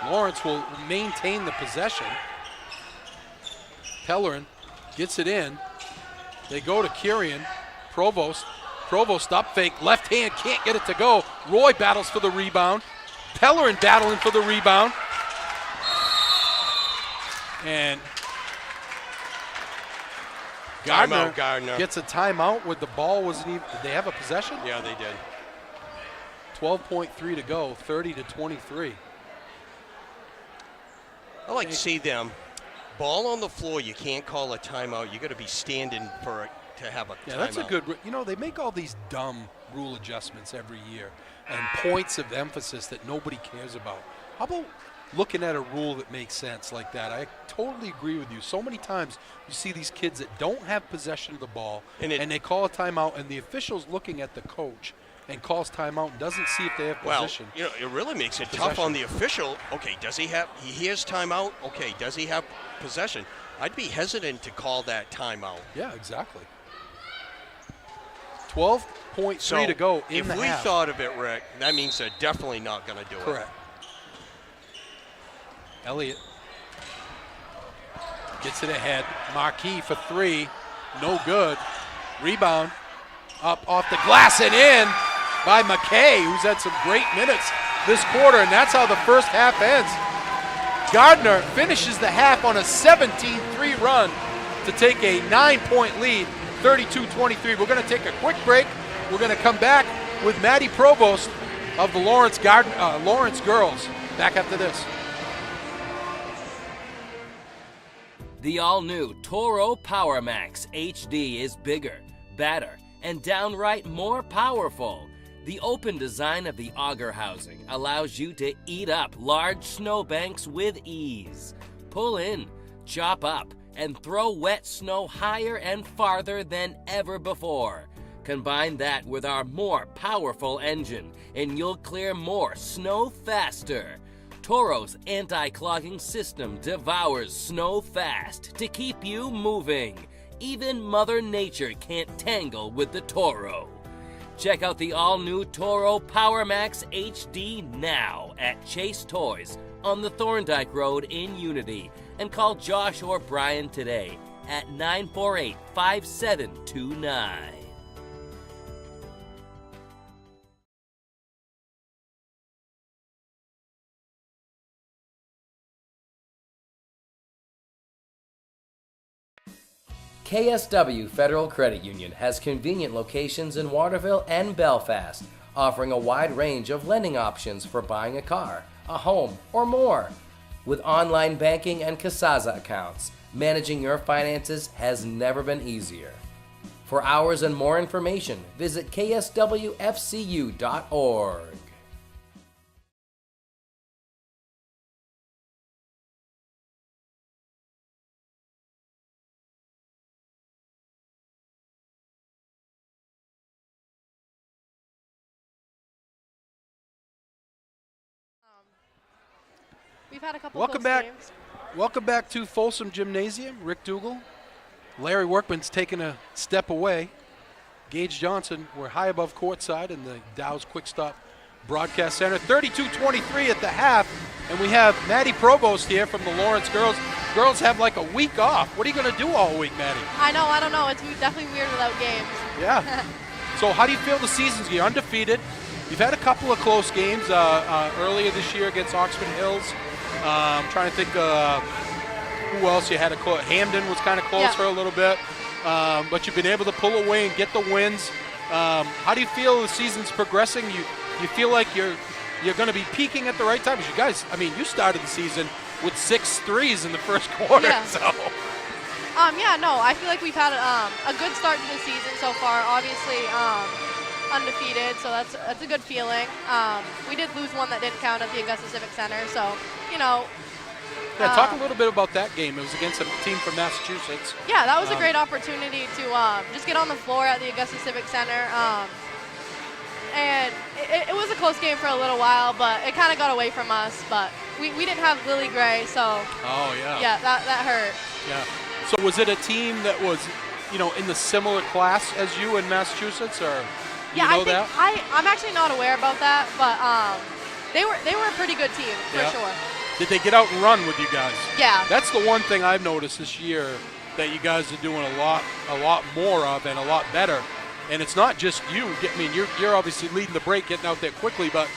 Lawrence will maintain the possession. Pellerin gets it in. They go to Kurian. Provost up fake, left hand, can't get it to go. Roy battles for the rebound. Pellerin battling for the rebound. And Gardiner gets a timeout with the ball wasn't even. Did they have a possession? Yeah, they did. 12.3 to go, 30-23. I like to see them. Ball on the floor, you can't call a timeout. You got to be standing to have a timeout. Yeah, that's a good. They make all these dumb rule adjustments every year and points of emphasis that nobody cares about. How about looking at a rule that makes sense like that? I totally agree with you. So many times you see these kids that don't have possession of the ball and they call a timeout, and the official's looking at the coach and calls timeout and doesn't see if they have possession. Well, it really makes it tough on the official. Okay, he hears timeout. Okay, does he have possession? I'd be hesitant to call that timeout. Yeah, exactly. 12.3 to go in the half. If we thought of it, Rick, that means they're definitely not going to do it. Correct. Elliott gets it ahead. Marquis for three. No good. Rebound. Up off the glass and in by McKay, who's had some great minutes this quarter, and that's how the first half ends. Gardiner finishes the half on a 17-3 run to take a 9-point lead, 32-23. We're going to take a quick break. We're going to come back with Maddie Provost of the Lawrence girls. Back after this. The all-new Toro PowerMax HD is bigger, better, and downright more powerful. The open design of the auger housing allows you to eat up large snowbanks with ease. Pull in, chop up, and throw wet snow higher and farther than ever before. Combine that with our more powerful engine, and you'll clear more snow faster. Toro's anti-clogging system devours snow fast to keep you moving. Even Mother Nature can't tangle with the Toro. Check out the all-new Toro PowerMax HD now at Chase Toys on the Thorndike Road in Unity, and call Josh or Brian today at 948-5729. KSW Federal Credit Union has convenient locations in Waterville and Belfast, offering a wide range of lending options for buying a car, a home, or more. With online banking and Kasaza accounts, managing your finances has never been easier. For hours and more information, visit kswfcu.org. We've had a couple Welcome close back. games. Welcome back to Folsom Gymnasium. Rick Dougal. Larry Workman's taking a step away. Gage Johnson, we're high above courtside in the Dow's Quick Stop Broadcast Center. 32-23 at the half. And we have Maddie Provost here from the Lawrence girls. Girls have like a week off. What are you going to do all week, Maddie? I don't know. It's definitely weird without games. Yeah. So how do you feel the season's going? You're undefeated. You've had a couple of close games earlier this year against Oxford Hills. I'm trying to think who else you had a close. Hamden was kind of close for a little bit. But you've been able to pull away and get the wins. How do you feel the season's progressing? You feel like you're going to be peaking at the right time? Because you guys, you started the season with 6 threes in the first quarter. Yeah. So. I feel like we've had a good start to the season so far. Obviously, undefeated, so that's a good feeling. We did lose one that didn't count at the Augusta Civic Center, so talk a little bit about that game. It was against a team from Massachusetts. Yeah, that was a great opportunity to just get on the floor at the Augusta Civic Center. And it was a close game for a little while, but it kind of got away from us. But we didn't have Lily Gray, so yeah, that hurt. Yeah. So was it a team that was, in the similar class as you in Massachusetts, or that? I'm actually not aware about that, but they were a pretty good team for sure. Did they get out and run with you guys? Yeah. That's the one thing I've noticed this year that you guys are doing a lot more of and a lot better. And it's not just you. You're obviously leading the break, getting out there quickly, but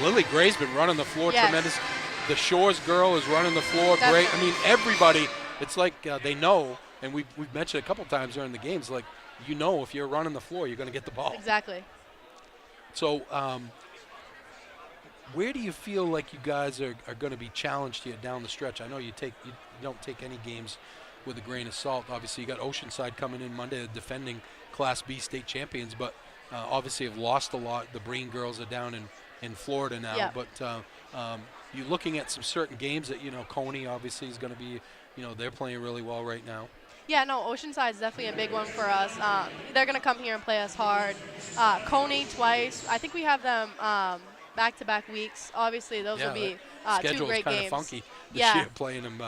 Lily Gray's been running the floor tremendous. The Shores girl is running the floor great. Everybody, it's like they know and we've mentioned a couple times during the games, like, you know, if you're running the floor, you're going to get the ball. Exactly. So where do you feel like you guys are going to be challenged here down the stretch? I know you don't take any games with a grain of salt. Obviously, you got Oceanside coming in Monday, the defending Class B state champions, but obviously have lost a lot. The Breen girls are down in Florida now. Yeah. But you're looking at some certain games that, you know, Coney obviously is going to be, you know, they're playing really well right now. Yeah, no, Oceanside is definitely a big one for us. They're going to come here and play us hard. Coney twice. I think we have them back-to-back weeks. Obviously, those will be 2 great games. Schedule's kind of funky this year, playing them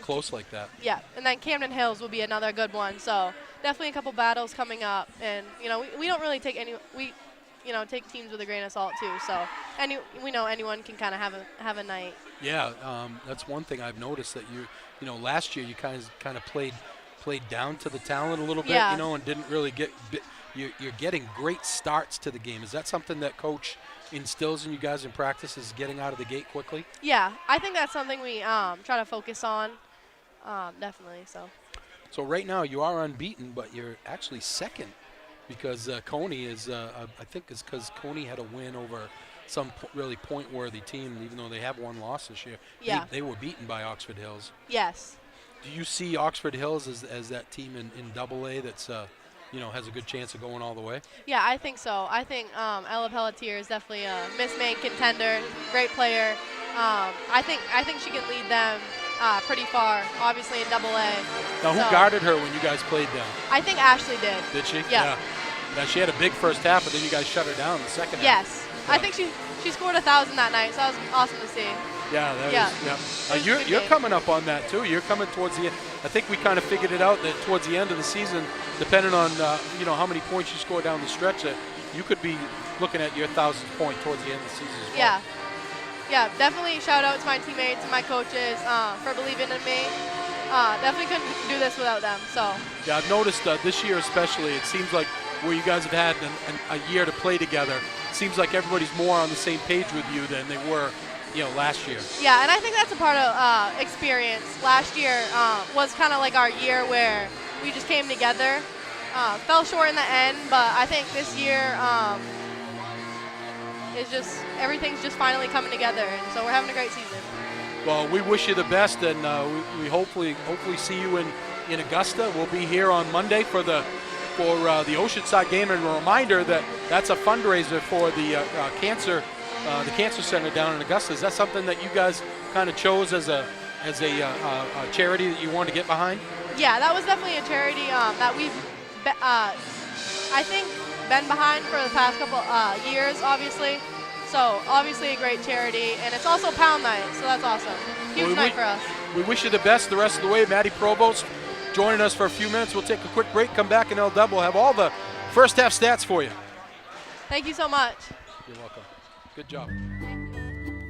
close like that. Yeah, and then Camden Hills will be another good one. So definitely a couple battles coming up. And, you know, we don't really take take teams with a grain of salt, too. So we know anyone can kind of have a night. Yeah, that's one thing I've noticed, that you know, last year you kind of played down to the talent a little bit, you know, and didn't really get you're getting great starts to the game. Is that something that Coach instills in you guys in practice, is getting out of the gate quickly? Yeah, I think that's something we try to focus on, definitely. So right now you are unbeaten, but you're actually second, because Coney is, I think it's because Coney had a win over some really point-worthy team, even though they have one loss this year. Yeah. They were beaten by Oxford Hills. Yes. Do you see Oxford Hills as that team in AA that's, you know, has a good chance of going all the way? Yeah, I think so. I think Ella Pelletier is definitely a Miss Maine contender, great player. I think she can lead them pretty far, obviously in AA. Now, who guarded her when you guys played them? I think Ashley did. Did she? Yeah. Now, she had a big first half, but then you guys shut her down in the second half. Yes. Yeah. I think she scored 1,000 that night, so that was awesome to see. Yeah, you're coming up on that too. You're coming towards the end. I think we kind of figured it out that towards the end of the season, depending on you know, how many points you score down the stretch, that you could be looking at your 1,000th point towards the end of the season as well. Yeah, definitely shout out to my teammates and my coaches for believing in me. Definitely couldn't do this without them. So. Yeah, I've noticed this year especially, it seems like where you guys have had a year to play together, it seems like everybody's more on the same page with you than they were, you know, last year. Yeah, and I think that's a part of experience. Last year was kind of like our year where we just came together. Fell short in the end, but I think this year is just, everything's just finally coming together, and so we're having a great season. Well, we wish you the best, and we hopefully see you in Augusta. We'll be here on Monday for the Oceanside game, and a reminder that that's a fundraiser for the cancer center down in Augusta. Is that something that you guys kind of chose as a charity that you wanted to get behind? Yeah, that was definitely a charity that we've I think been behind for the past couple years, obviously. So obviously a great charity, and it's also Pound Night, so that's awesome. Huge night for us. We wish you the best the rest of the way. Maddie Provost joining us for a few minutes. We'll take a quick break, come back, and L-Dub will have all the first half stats for you. Thank you so much. You're welcome. Good job.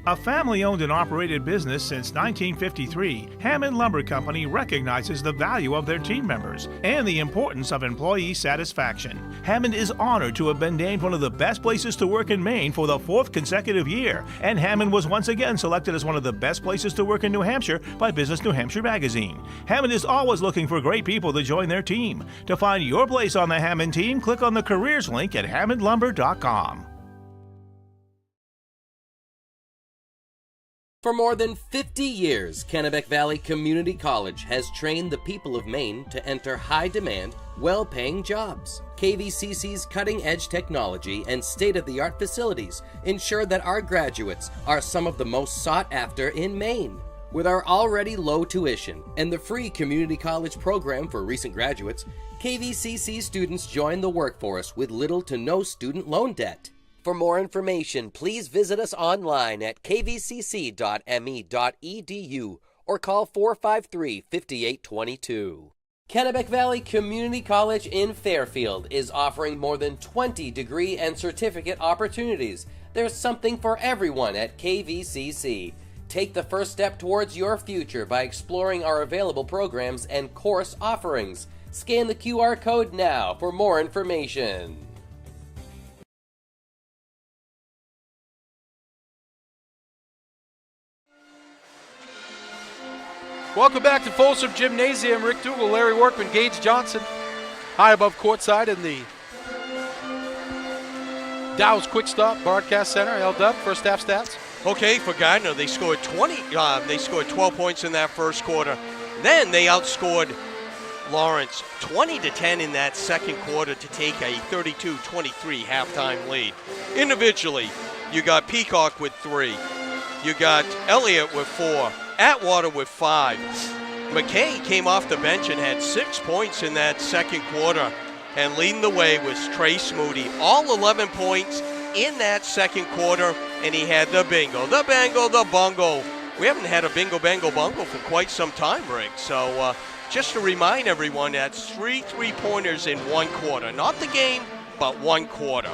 A family-owned and operated business since 1953, Hammond Lumber Company recognizes the value of their team members and the importance of employee satisfaction. Hammond is honored to have been named one of the best places to work in Maine for the 4th consecutive year, and Hammond was once again selected as one of the best places to work in New Hampshire by Business New Hampshire magazine. Hammond is always looking for great people to join their team. To find your place on the Hammond team, click on the careers link at hammondlumber.com. For more than 50 years, Kennebec Valley Community College has trained the people of Maine to enter high-demand, well-paying jobs. KVCC's cutting-edge technology and state-of-the-art facilities ensure that our graduates are some of the most sought after in Maine. With our already low tuition and the free community college program for recent graduates, KVCC students join the workforce with little to no student loan debt. For more information, please visit us online at kvcc.me.edu or call 453-5822. Kennebec Valley Community College in Fairfield is offering more than 20 degree and certificate opportunities. There's something for everyone at KVCC. Take the first step towards your future by exploring our available programs and course offerings. Scan the QR code now for more information. Welcome back to Folsom Gymnasium. Rick Dougal, Larry Workman, Gage Johnson. High above courtside in the Dow's Quick Stop Broadcast Center. L-Dub, first half stats. Okay, for Gardiner, they scored 12 points in that first quarter. Then they outscored Lawrence 20-10 in that second quarter to take a 32-23 halftime lead. Individually, you got Peacock with 3. You got Elliott with 4. Atwater with 5. McKay came off the bench and had 6 points in that second quarter. And leading the way was Trace Moody. All 11 points in that second quarter, and he had the bingo, the bango, the bungo. We haven't had a bingo, bango, bungo for quite some time, Rick. So just to remind everyone, that's 3 3-pointers in one quarter. Not the game, but one quarter.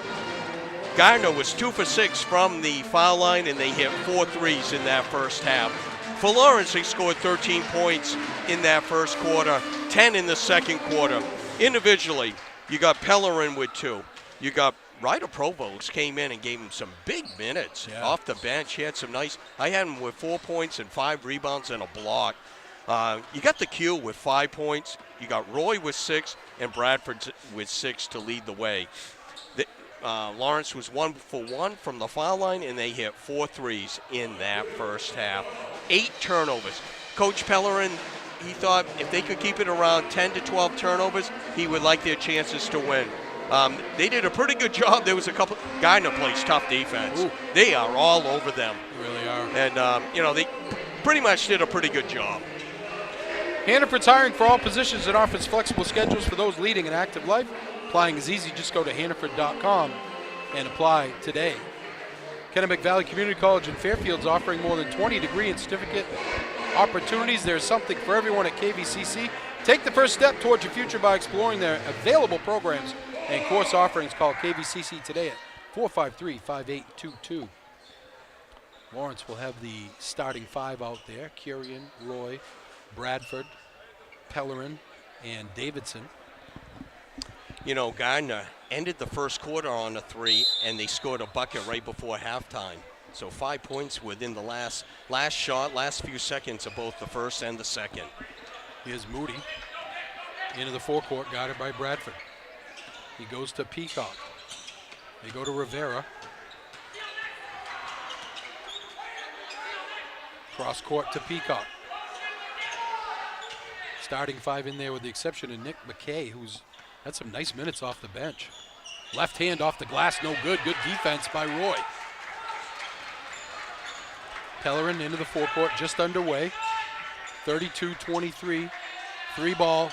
Gardiner was 2 for 6 from the foul line, and they hit 4 threes in that first half. For Lawrence, they scored 13 points in that first quarter, 10 in the second quarter. Individually, you got Pellerin with 2. You got Ryder Provost came in and gave him some big minutes off the bench. He had some nice, I had him with 4 points and 5 rebounds and a block. You got the Q with 5 points. You got Roy with 6 and Bradford with 6 to lead the way. Lawrence was 1 for 1 from the foul line, and they hit 4 threes in that first half. 8 turnovers. Coach Pellerin, he thought if they could keep it around 10 to 12 turnovers, he would like their chances to win. They did a pretty good job. There was a couple. Gardiner plays tough defense. Ooh. They are all over them. They really are. And, they pretty much did a pretty good job. Hannaford's hiring for all positions and offers flexible schedules for those leading an active life. Applying is easy. Just go to hannaford.com and apply today. Kennebec Valley Community College in Fairfield is offering more than 20 degree and certificate opportunities. There's something for everyone at KVCC. Take the first step towards your future by exploring their available programs and course offerings. Call KVCC today at 453-5822. Lawrence will have the starting 5 out there. Curian, Roy, Bradford, Pellerin, and Davidson. You know, Gardiner ended the first quarter on a 3, and they scored a bucket right before halftime. So 5 points within the last few seconds of both the first and the second. Here's Moody into the forecourt, guarded by Bradford. He goes to Peacock. They go to Rivera. Cross court to Peacock. Starting 5 in there with the exception of Nick McKay, who's had some nice minutes off the bench. Left hand off the glass, no good. Good defense by Roy. Pellerin into the forecourt, just underway. 32-23, 3-ball.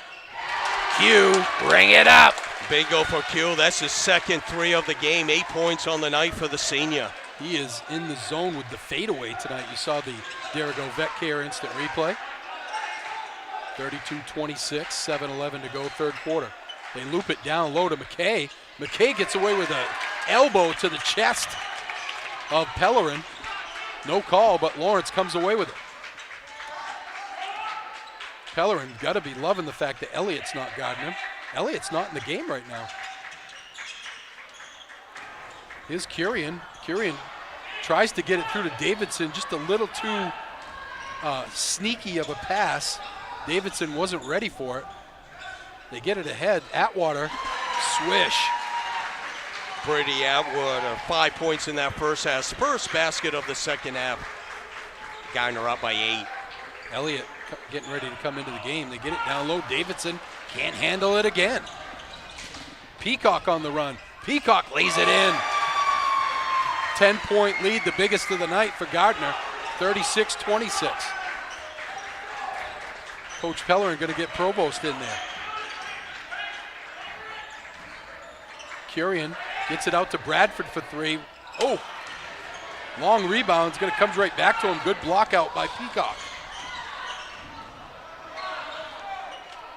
Q, bring it up. Bingo for Q. That's his second 3 of the game. 8 points on the night for the senior. He is in the zone with the fadeaway tonight. You saw the Derigo Vetcare instant replay. 32-26, 7:11 to go, third quarter. They loop it down low to McKay. McKay gets away with an elbow to the chest of Pellerin. No call, but Lawrence comes away with it. Pellerin got to be loving the fact that Elliott's not guarding him. Elliott's not in the game right now. Here's Curian. Curian tries to get it through to Davidson, just a little too sneaky of a pass. Davidson wasn't ready for it. They get it ahead. Atwater, swish. Brady Atwater, 5 points in that first half. First basket of the second half. Gardiner up by 8. Elliott getting ready to come into the game. They get it down low. Davidson can't handle it again. Peacock on the run. Peacock lays it in. 10-point lead, the biggest of the night for Gardiner, 36-26. Coach Pellerin going to get Provost in there. Curian gets it out to Bradford for 3. Oh, long rebound. Comes right back to him. Good block out by Peacock.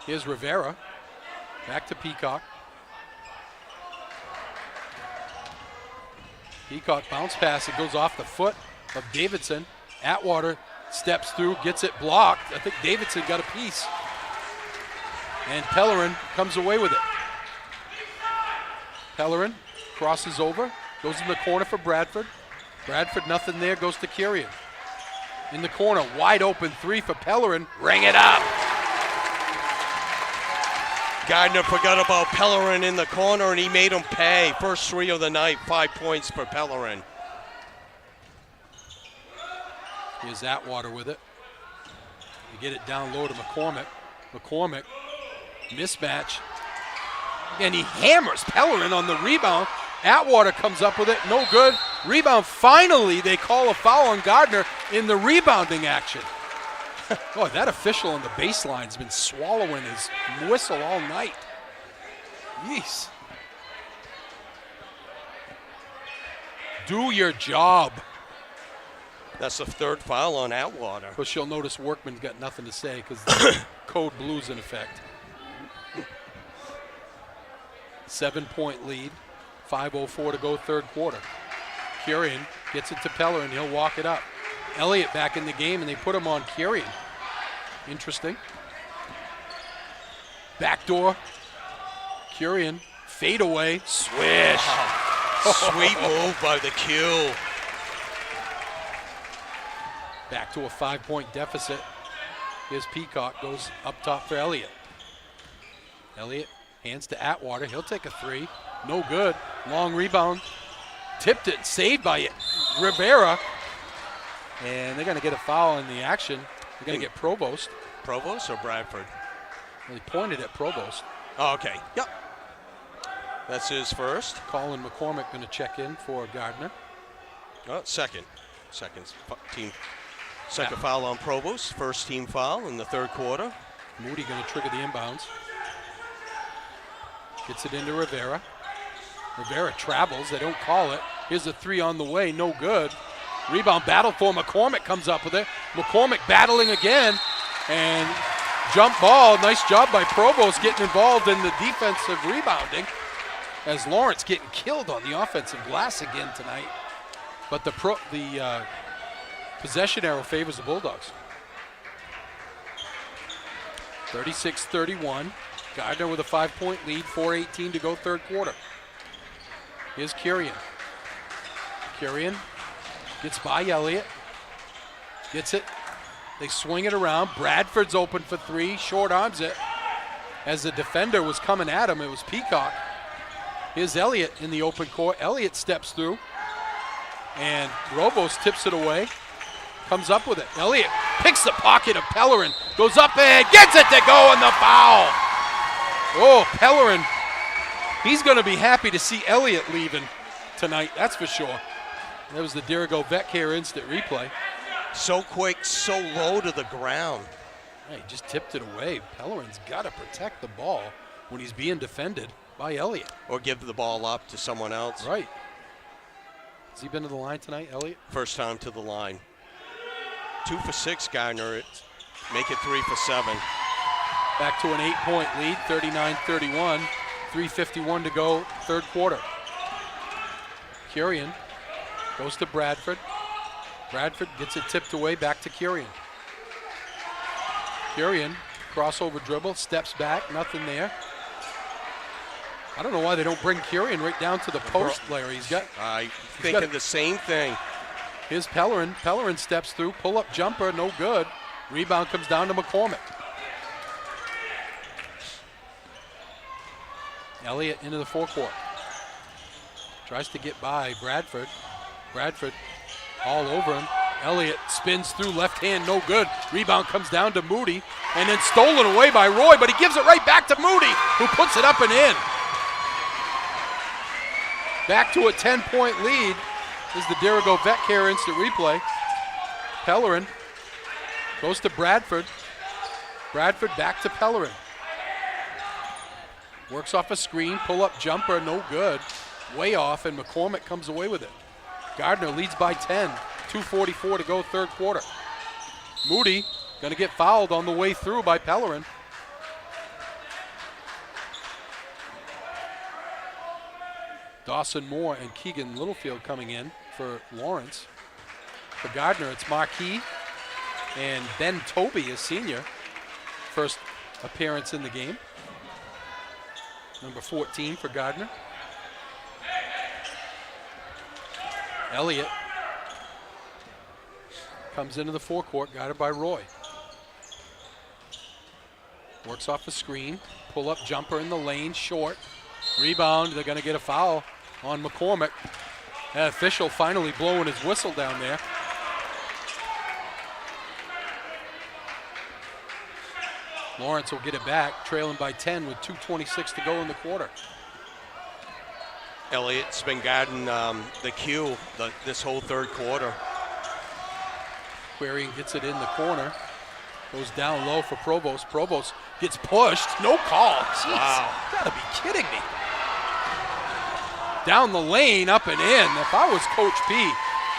Here's Rivera. Back to Peacock. Peacock bounce pass. It goes off the foot of Davidson. Atwater steps through, gets it blocked. I think Davidson got a piece. And Pellerin comes away with it. Pellerin crosses over, goes in the corner for Bradford. Bradford, nothing there, goes to Curian. In the corner, wide open three for Pellerin. Ring it up. Gardiner forgot about Pellerin in the corner, and he made him pay. First three of the night, 5 points for Pellerin. Here's Atwater with it. You get it down low to McCormick. McCormick, mismatch. And he hammers Pellerin on the rebound. Atwater comes up with it, no good. Rebound, finally they call a foul on Gardiner in the rebounding action. Boy, that official on the baseline's been swallowing his whistle all night. Jeez. Do your job. That's the third foul on Atwater. Of course, you'll notice Workman's got nothing to say because the code blue's in effect. 7-point lead, 5:04 to go third quarter. Kurian gets it to Pellerin, he'll walk it up. Elliott back in the game, and they put him on Kurian. Interesting. Backdoor. Kurian, fade away, swish. Sweet move by the Q. Back to a 5-point deficit. Here's Peacock, goes up top for Elliott. Elliott hands to Atwater, he'll take a three. No good, long rebound. Tipped it, saved by Rivera. And they're gonna get a foul in the action. They're gonna get Provost. Provost or Bradford? Well, he pointed at Provost. Oh, okay, yep. That's his first. Colin McCormick gonna check in for Gardiner. Oh, second team. Second foul on Provost, first team foul in the third quarter. Moody gonna trigger the inbounds. Gets it into Rivera. Rivera travels, they don't call it. Here's a three on the way, no good. Rebound battle for McCormick, comes up with it. McCormick battling again, and jump ball. Nice job by Provost getting involved in the defensive rebounding, as Lawrence getting killed on the offensive glass again tonight. But the possession arrow favors the Bulldogs. 36-31. Gardiner with a 5-point lead, 4:18 to go third quarter. Here's Kurian. Kurian gets by Elliott. Gets it. They swing it around. Bradford's open for three. Short arms it. As the defender was coming at him, it was Peacock. Here's Elliott in the open court. Elliott steps through. And Robos tips it away. Comes up with it. Elliott picks the pocket of Pellerin. Goes up and gets it to go in the foul. Oh, Pellerin. He's going to be happy to see Elliott leaving tonight, that's for sure. That was the Dirigo Vetcare instant replay. So quick, so low to the ground. Yeah, he just tipped it away. Pellerin's got to protect the ball when he's being defended by Elliott. Or give the ball up to someone else. Right. Has he been to the line tonight, Elliott? First time to the line. 2 for 6, Gardiner. Make it 3 for 7. Back to an 8-point lead, 39-31. 3:51 to go, third quarter. Kurian goes to Bradford. Bradford gets it tipped away, back to Kurian. Kurian, crossover dribble, steps back, nothing there. I don't know why they don't bring Kurian right down to the post, Larry. I thinking the same thing. Here's Pellerin. Pellerin steps through, pull-up jumper, no good. Rebound comes down to McCormick. Elliott into the forecourt. Tries to get by Bradford. Bradford all over him. Elliott spins through, left hand, no good. Rebound comes down to Moody, and then stolen away by Roy, but he gives it right back to Moody, who puts it up and in. Back to a 10-point lead is the Dirigo Vetcare instant replay. Pellerin goes to Bradford. Bradford back to Pellerin. Works off a screen, pull-up jumper, no good. Way off, and McCormick comes away with it. Gardiner leads by 10, 2:44 to go third quarter. Moody gonna get fouled on the way through by Pellerin. Dawson Moore and Keegan Littlefield coming in for Lawrence. For Gardiner, it's Marquis and Ben Toby, a senior. First appearance in the game. Number 14 for Gardiner. Elliott Comes into the forecourt, guarded by Roy. Works off the screen. Pull-up jumper in the lane, short. Rebound, they're going to get a foul on McCormick. That official finally blowing his whistle down there. Lawrence will get it back, trailing by 10 with 2:26 to go in the quarter. Elliott's been guarding the cue this whole third quarter. Aquarian gets it in the corner. Goes down low for Provost. Provost gets pushed. No call. Jeez, Wow. Gotta be kidding me. Down the lane, up and in. If I was Coach P,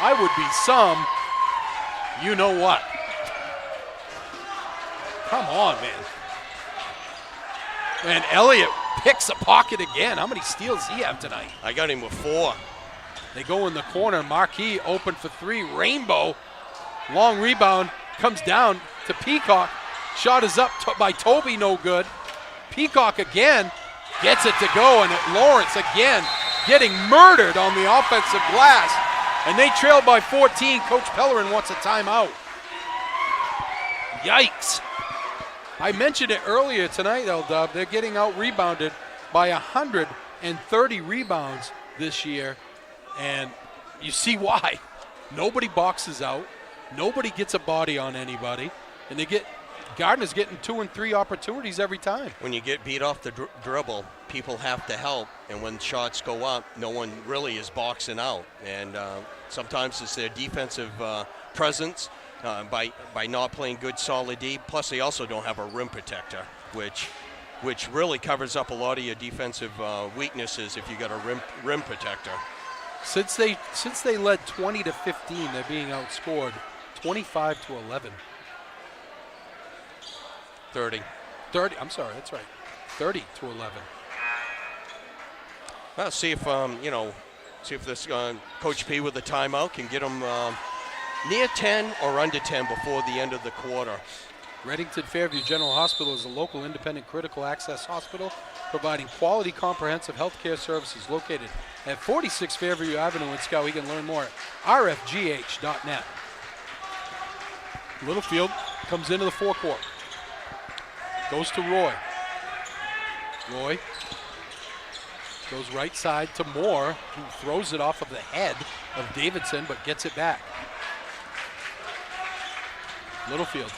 I would be some, you know what. Come on, man. And Elliott picks a pocket again. How many steals does he have tonight? I got him with 4. They go in the corner. Marquis open for 3. Rainbow. Long rebound. Comes down to Peacock. Shot is up by Toby, no good. Peacock again gets it to go, and Lawrence again getting murdered on the offensive glass. And they trail by 14. Coach Pellerin wants a timeout. Yikes. I mentioned it earlier tonight, L-Dub. They're getting out-rebounded by 130 rebounds this year. And you see why. Nobody boxes out. Nobody gets a body on anybody. And Gardiner's getting 2 and 3 opportunities every time. When you get beat off the dribble, people have to help. And when shots go up, no one really is boxing out. And sometimes it's their defensive presence. By not playing good solid D. Plus, they also don't have a rim protector, which really covers up a lot of your defensive weaknesses if you got a rim protector. Since they led 20-15, they're being outscored 25-11. 30. I'm sorry, that's right. 30-11. Well, see if this Coach P with the timeout can get them near 10 or under 10 before the end of the quarter. Reddington Fairview General Hospital is a local independent critical access hospital providing quality comprehensive health care services located at 46 Fairview Avenue in Skowhegan. You can learn more at rfgh.net. Littlefield comes into the forecourt. Goes to Roy. Roy goes right side to Moore, who throws it off of the head of Davidson, but gets it back. Littlefield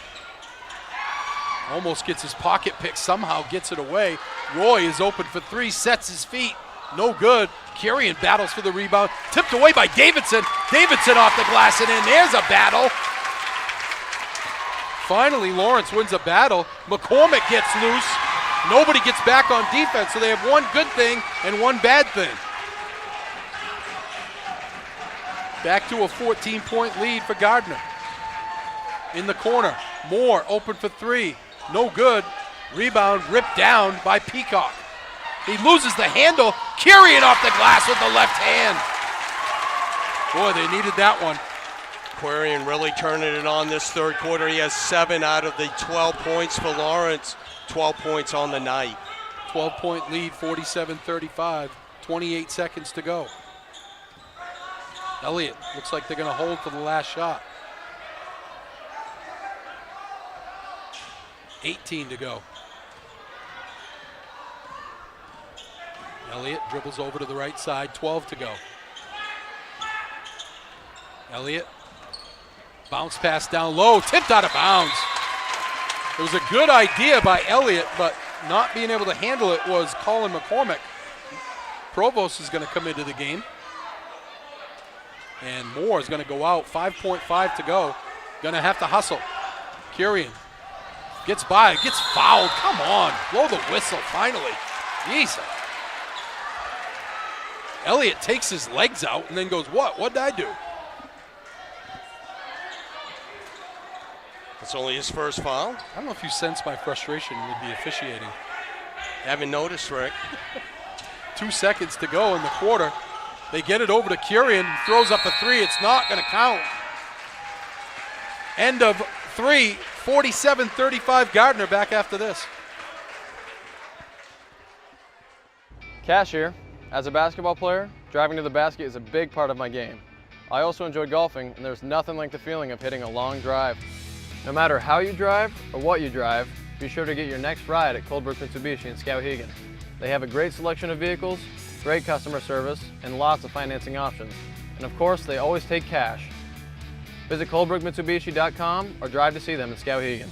almost gets his pocket pick, somehow gets it away. Roy is open for 3, sets his feet, no good. Kirian battles for the rebound, tipped away by Davidson. Davidson off the glass and in, there's a battle. Finally, Lawrence wins a battle. McCormick gets loose. Nobody gets back on defense, so they have one good thing and one bad thing. Back to a 14-point lead for Gardiner. In the corner, Moore open for 3, no good. Rebound ripped down by Peacock. He loses the handle. Kirian off the glass with the left hand. Boy, they needed that one. Aquarian really turning it on this third quarter. He has 7 out of the 12 points for Lawrence. 12 points on the night. 12-point lead, 47-35. 28 seconds to go. Elliott looks like they're going to hold for the last shot. 18 to go. Elliott dribbles over to the right side, 12 to go. Elliott, bounce pass down low, tipped out of bounds. It was a good idea by Elliott, but not being able to handle it was Colin McCormick. Provost is going to come into the game. And Moore is going to go out, 5.5 to go. Going to have to hustle. Kirian gets by, gets fouled. Come on, blow the whistle finally. Jesus. Elliott takes his legs out and then goes, what? What did I do? It's only his first foul. I don't know if you sense my frustration with the officiating. Haven't noticed, Rick. 2 seconds to go in the quarter. They get it over to Kirian, throws up a 3. It's not going to count. End of 3, 47-35 Gardiner. Back after this. Cashier, as a basketball player, driving to the basket is a big part of my game. I also enjoy golfing, and there's nothing like the feeling of hitting a long drive. No matter how you drive or what you drive, be sure to get your next ride at Coldbrook Mitsubishi in Skowhegan. They have a great selection of vehicles, great customer service, and lots of financing options. And of course, they always take cash. Visit coldbrookmitsubishi.com or drive to see them in Skowhegan.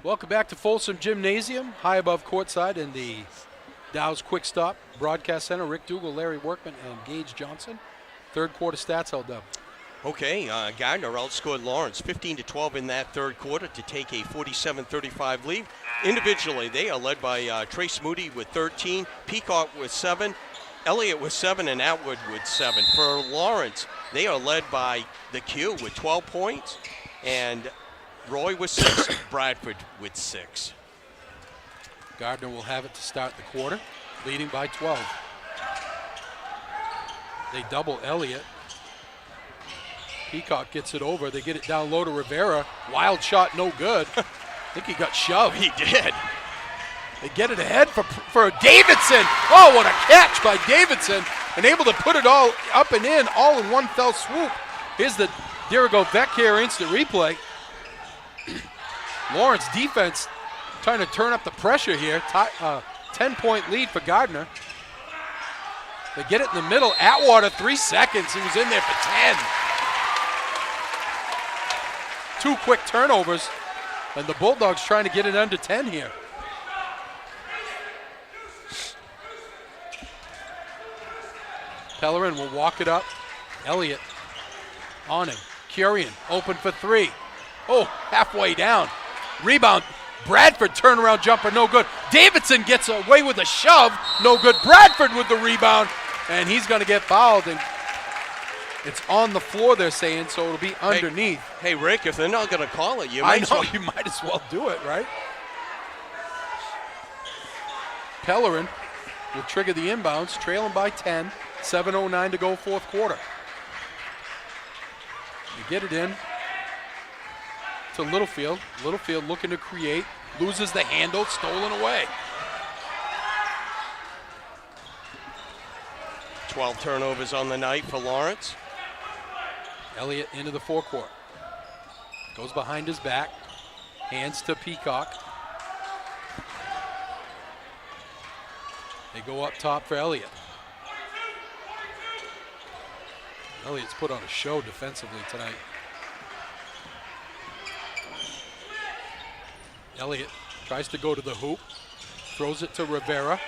Welcome back to Folsom Gymnasium, high above courtside in the Dow's Quick Stop Broadcast Center. Rick Dougal, Larry Workman, and Gage Johnson. Third quarter stats held up. Okay, Gardiner outscored Lawrence 15-12 in that third quarter to take a 47-35 lead. Individually, they are led by Trace Moody with 13, Peacock with 7, Elliott with 7, and Atwood with 7. For Lawrence, they are led by the Q with 12 points, and Roy with 6, Bradford with 6. Gardiner will have it to start the quarter, leading by 12. They double Elliott. Peacock gets it over. They get it down low to Rivera. Wild shot, no good. I think he got shoved. He did. They get it ahead for Davidson. Oh, what a catch by Davidson. And able to put it all up and in, all in one fell swoop. Here's the Dirigo Vecchia instant replay. Lawrence defense trying to turn up the pressure here. 10-point lead for Gardiner. They get it in the middle. Atwater, 3 seconds. He was in there for 10. 2 quick turnovers, and the Bulldogs trying to get it under 10 here. Pellerin will walk it up. Elliott on him. Curian open for 3. Oh, halfway down. Rebound. Bradford turnaround jumper, no good. Davidson gets away with a shove, no good. Bradford with the rebound, and he's going to get fouled. And it's on the floor, they're saying, so it'll be underneath. Hey, Rick, if they're not going to call it, you might as well do it, right? Pellerin will trigger the inbounds, trailing by 10. 7:09 to go, fourth quarter. They get it in to Littlefield. Littlefield looking to create, loses the handle, stolen away. 12 turnovers on the night for Lawrence. Elliott into the forecourt. Goes behind his back. Hands to Peacock. They go up top for Elliott. Elliott's put on a show defensively tonight. Elliott tries to go to the hoop. Throws it to Rivera.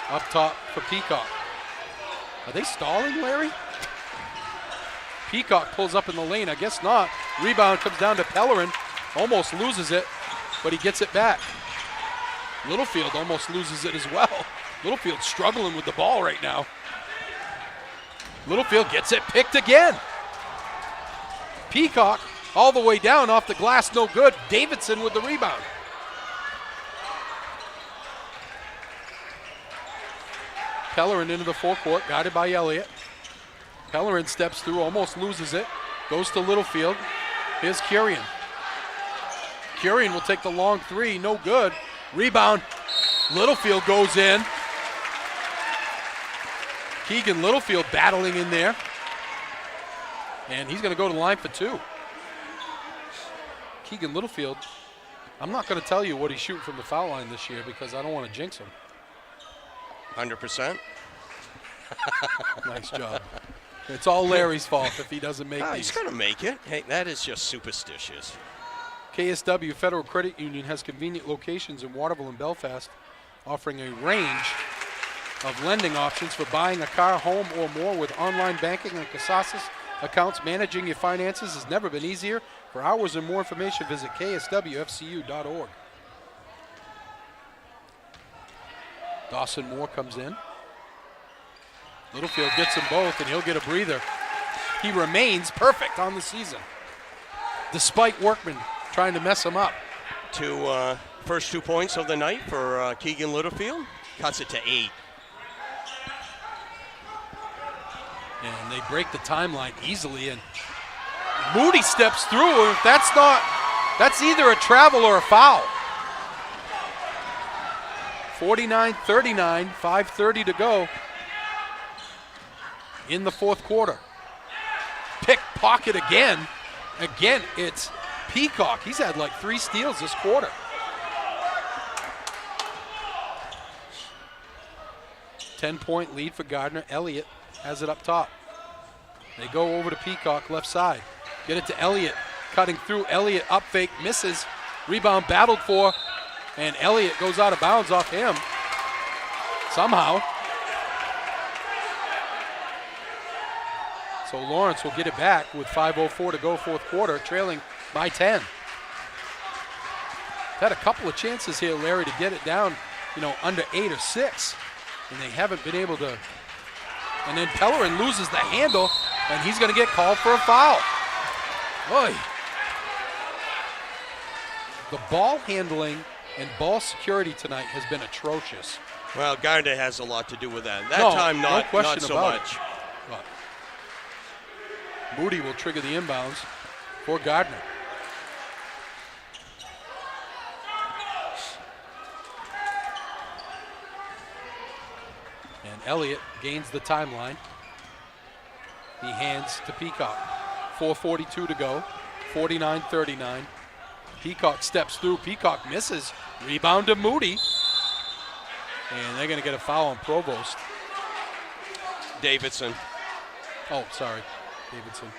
Up top for Peacock. Are they stalling, Larry? Peacock pulls up in the lane. I guess not. Rebound comes down to Pellerin. Almost loses it, but he gets it back. Littlefield almost loses it as well. Littlefield struggling with the ball right now. Littlefield gets it picked again. Peacock all the way down off the glass, no good. Davidson with the rebound. Pellerin into the forecourt, guided by Elliott. Pellerin steps through, almost loses it. Goes to Littlefield. Here's Curian. Curian will take the long 3, no good. Rebound. Littlefield goes in. Keegan Littlefield battling in there. And he's going to go to the line for 2. Keegan Littlefield, I'm not going to tell you what he's shooting from the foul line this year because I don't want to jinx him. 100%. Nice job. It's all Larry's fault if he doesn't make these. He's going to make it. Hey, that is just superstitious. KSW Federal Credit Union has convenient locations in Waterville and Belfast, offering a range of lending options for buying a car, home, or more with online banking and Casasas accounts. Managing your finances has never been easier. For hours and more information, visit kswfcu.org. Dawson Moore comes in. Littlefield gets them both, and he'll get a breather. He remains perfect on the season, despite Workman trying to mess him up. First 2 points of the night for Keegan Littlefield. Cuts it to 8. And they break the timeline easily, and Moody steps through. If that's either a travel or a foul. 49-39, 5:30 to go in the fourth quarter. Pickpocket again. Again, it's Peacock. He's had like 3 steals this quarter. Ten-point lead for Gardiner. Elliott has it up top. They go over to Peacock, left side. Get it to Elliott. Cutting through. Elliott up fake, misses. Rebound battled for, and Elliott goes out of bounds off him. Somehow. So Lawrence will get it back with 5:04 to go, fourth quarter, trailing by 10. Had a couple of chances here, Larry, to get it down, under 8 or 6. And they haven't been able to. And then Pellerin loses the handle, and he's going to get called for a foul. Oy. The ball handling and ball security tonight has been atrocious. Well, Gardiner has a lot to do with that. No time, not so much. But Moody will trigger the inbounds for Gardiner. And Elliott gains the timeline. He hands to Peacock. 4:42 to go. 49-39. Peacock steps through. Peacock misses. Rebound to Moody. And they're going to get a foul on Provost. Davidson. Oh, sorry. Davidson.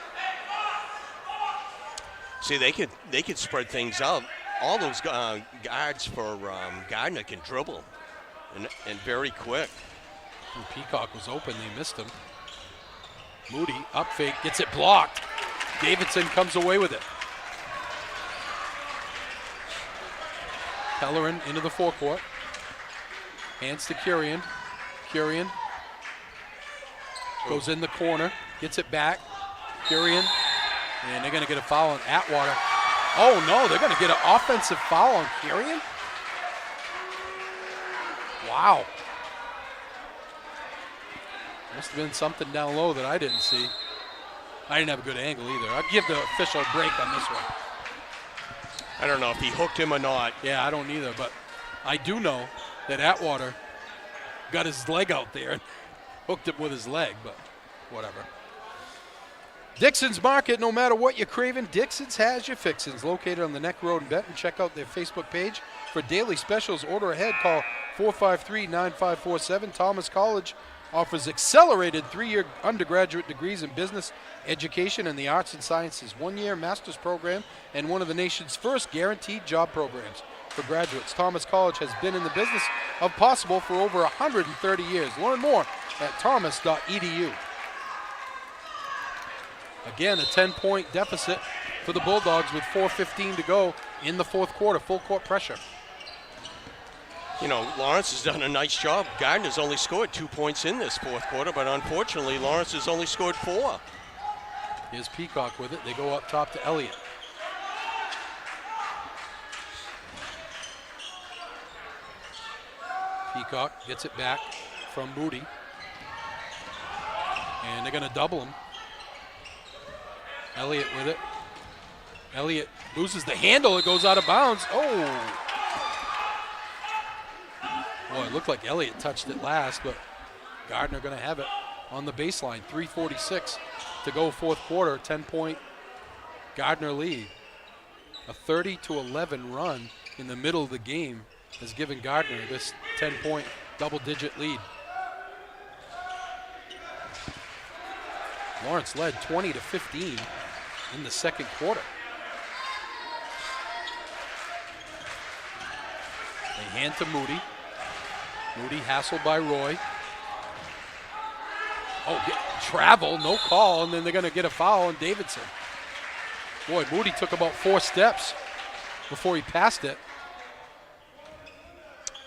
See, they could spread things out. All those guards for Gardiner can dribble and very quick. And Peacock was open. They missed him. Moody up fake, gets it blocked. Davidson comes away with it. Pellerin into the forecourt. Hands to Curian. Curian goes in the corner, gets it back. Curian, and they're going to get a foul on Atwater. Oh no, they're going to get an offensive foul on Curian? Wow. Must have been something down low that I didn't see. I didn't have a good angle either. I'll give the official a break on this one. I don't know if he hooked him or not. Yeah, I don't either, but I do know that Atwater got his leg out there and hooked him with his leg, but whatever. Dixon's Market, no matter what you're craving, Dixon's has your fixins. Located on the Neck Road in Benton. Check out their Facebook page for daily specials. Order ahead, call 453-9547. Thomas College offers accelerated 3-year undergraduate degrees in business, education, and the arts and sciences, 1-year master's program, and one of the nation's first guaranteed job programs for graduates. Thomas College has been in the business of possible for over 130 years. Learn more at thomas.edu. Again, a 10-point deficit for the Bulldogs with 4:15 to go in the fourth quarter. Full court pressure. Lawrence has done a nice job. Gardiner's only scored 2 points in this fourth quarter, but unfortunately, Lawrence has only scored 4. Here's Peacock with it. They go up top to Elliott. Peacock gets it back from Moody. And they're going to double him. Elliott with it. Elliott loses the handle. It goes out of bounds. Oh! Boy, it looked like Elliott touched it last, but Gardiner going to have it on the baseline. 3:46 to go fourth quarter. 10-point Gardiner lead. A 30-11 run in the middle of the game has given Gardiner this 10-point double-digit lead. Lawrence led 20-15 in the second quarter. They hand to Moody. Moody hassled by Roy. Oh, travel, no call, and then they're going to get a foul on Davidson. Boy, Moody took about 4 steps before he passed it.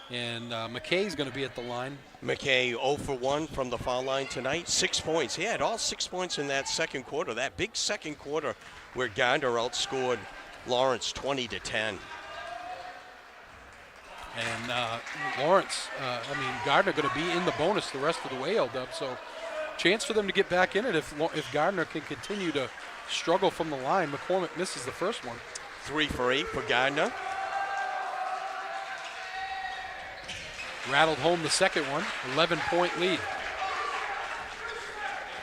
And McKay's going to be at the line. McKay 0 for 1 from the foul line tonight. 6 points. He had all 6 points in that second quarter. That big second quarter where Gardiner outscored Lawrence 20-10. And Lawrence, Gardiner going to be in the bonus the rest of the way, L-Dub. So chance for them to get back in it if Gardiner can continue to struggle from the line. McCormick misses the first one. 3 for 8 for Gardiner. Rattled home the second one, 11-point lead.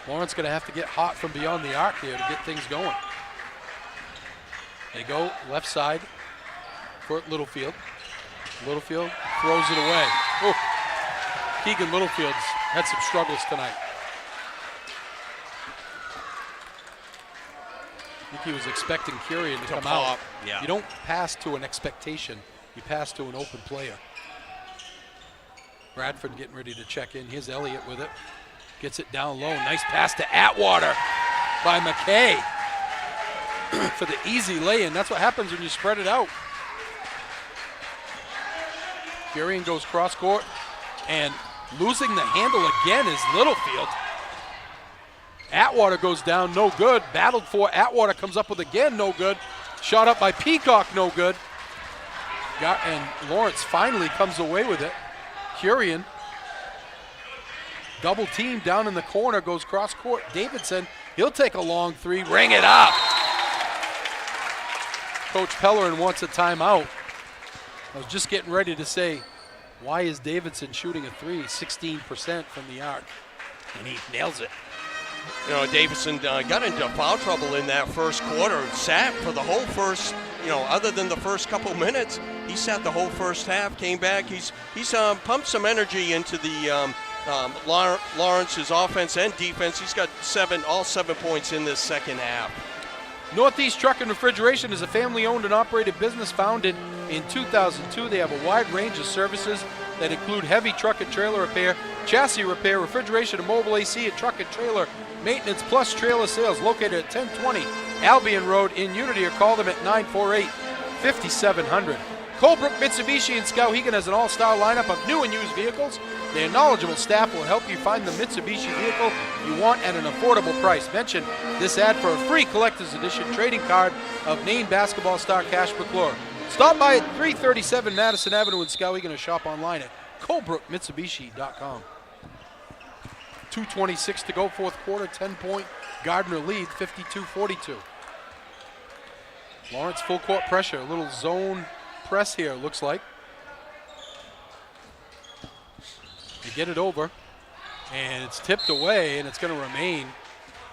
Lawrence going to have to get hot from beyond the arc here to get things going. They go left side for Littlefield. Littlefield throws it away. Oh, Keegan Littlefield's had some struggles tonight. I think he was expecting Curian to come out. Yeah. You don't pass to an expectation. You pass to an open player. Bradford getting ready to check in. Here's Elliott with it. Gets it down low. Nice pass to Atwater by McKay for the easy lay-in. That's what happens when you spread it out. Curian goes cross court, and losing the handle again is Littlefield. Atwater goes down, no good. Battled for. Atwater comes up with again, no good. Shot up by Peacock, no good. And Lawrence finally comes away with it. Curian, double team down in the corner, goes cross court. Davidson, he'll take a long three, ring it up. Coach Pellerin wants a timeout. I was just getting ready to say, why is Davidson shooting a three? 16% from the arc, and he nails it. You know, Davidson got into foul trouble in that first quarter, sat for the whole first, other than the first couple minutes, he sat the whole first half, came back. He's pumped some energy into the Lawrence's offense and defense. He's got all 7 points in this second half. Northeast Truck and Refrigeration is a family-owned and operated business founded in 2002. They have a wide range of services that include heavy truck and trailer repair, chassis repair, refrigeration and mobile AC, and truck and trailer maintenance, plus trailer sales, located at 1020 Albion Road in Unity, or call them at 948-5700. Colebrook Mitsubishi in Skowhegan has an all-star lineup of new and used vehicles. Their knowledgeable staff will help you find the Mitsubishi vehicle you want at an affordable price. Mention this ad for a free collector's edition trading card of named basketball star Cash McClure. Stop by at 337 Madison Avenue in Skowhegan or shop online at colebrookmitsubishi.com. 2:26 to go, fourth quarter, 10-point Gardiner lead, 52-42. Lawrence full court pressure, a little zone press here, looks like. They get it over, and it's tipped away, and it's going to remain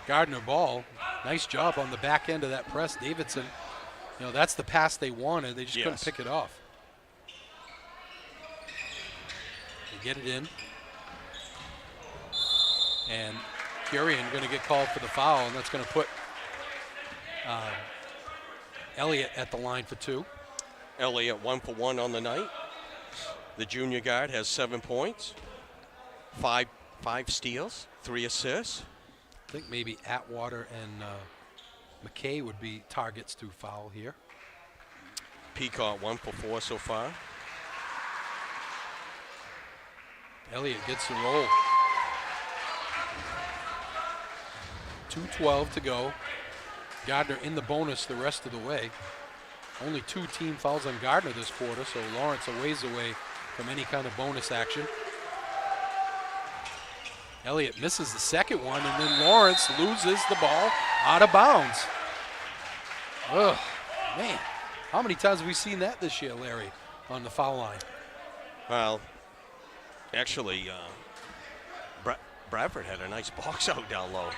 Gardiner ball. Nice job on the back end of that press. Davidson, that's the pass they wanted. They just couldn't pick it off. They get it in. And Curian going to get called for the foul, and that's going to put Elliott at the line for two. Elliott 1 for 1 on the night. The junior guard has 7 points, five steals, 3 assists. I think maybe Atwater and McKay would be targets to foul here. Peacock 1 for 4 so far. Elliott gets the roll. 2:12 to go. Gardiner in the bonus the rest of the way. Only 2 team fouls on Gardiner this quarter, so Lawrence a ways away from any kind of bonus action. Elliott misses the second one, and then Lawrence loses the ball out of bounds. Ugh, man. How many times have we seen that this year, Larry, on the foul line? Well, actually, Bradford had a nice box out down low.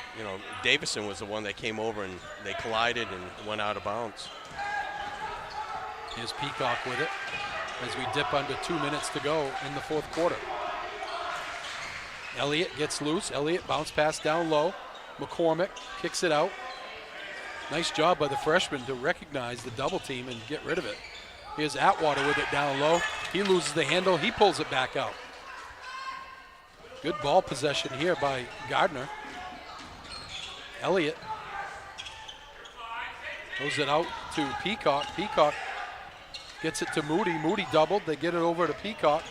Davison was the one that came over and they collided and went out of bounds. Here's Peacock with it as we dip under 2 minutes to go in the fourth quarter. Elliott gets loose. Elliott bounce pass down low. McCormick kicks it out. Nice job by the freshman to recognize the double team and get rid of it. Here's Atwater with it down low. He loses the handle. He pulls it back out. Good ball possession here by Gardiner. Elliott throws it out to Peacock. Peacock gets it to Moody. Moody doubled. They get it over to Peacock.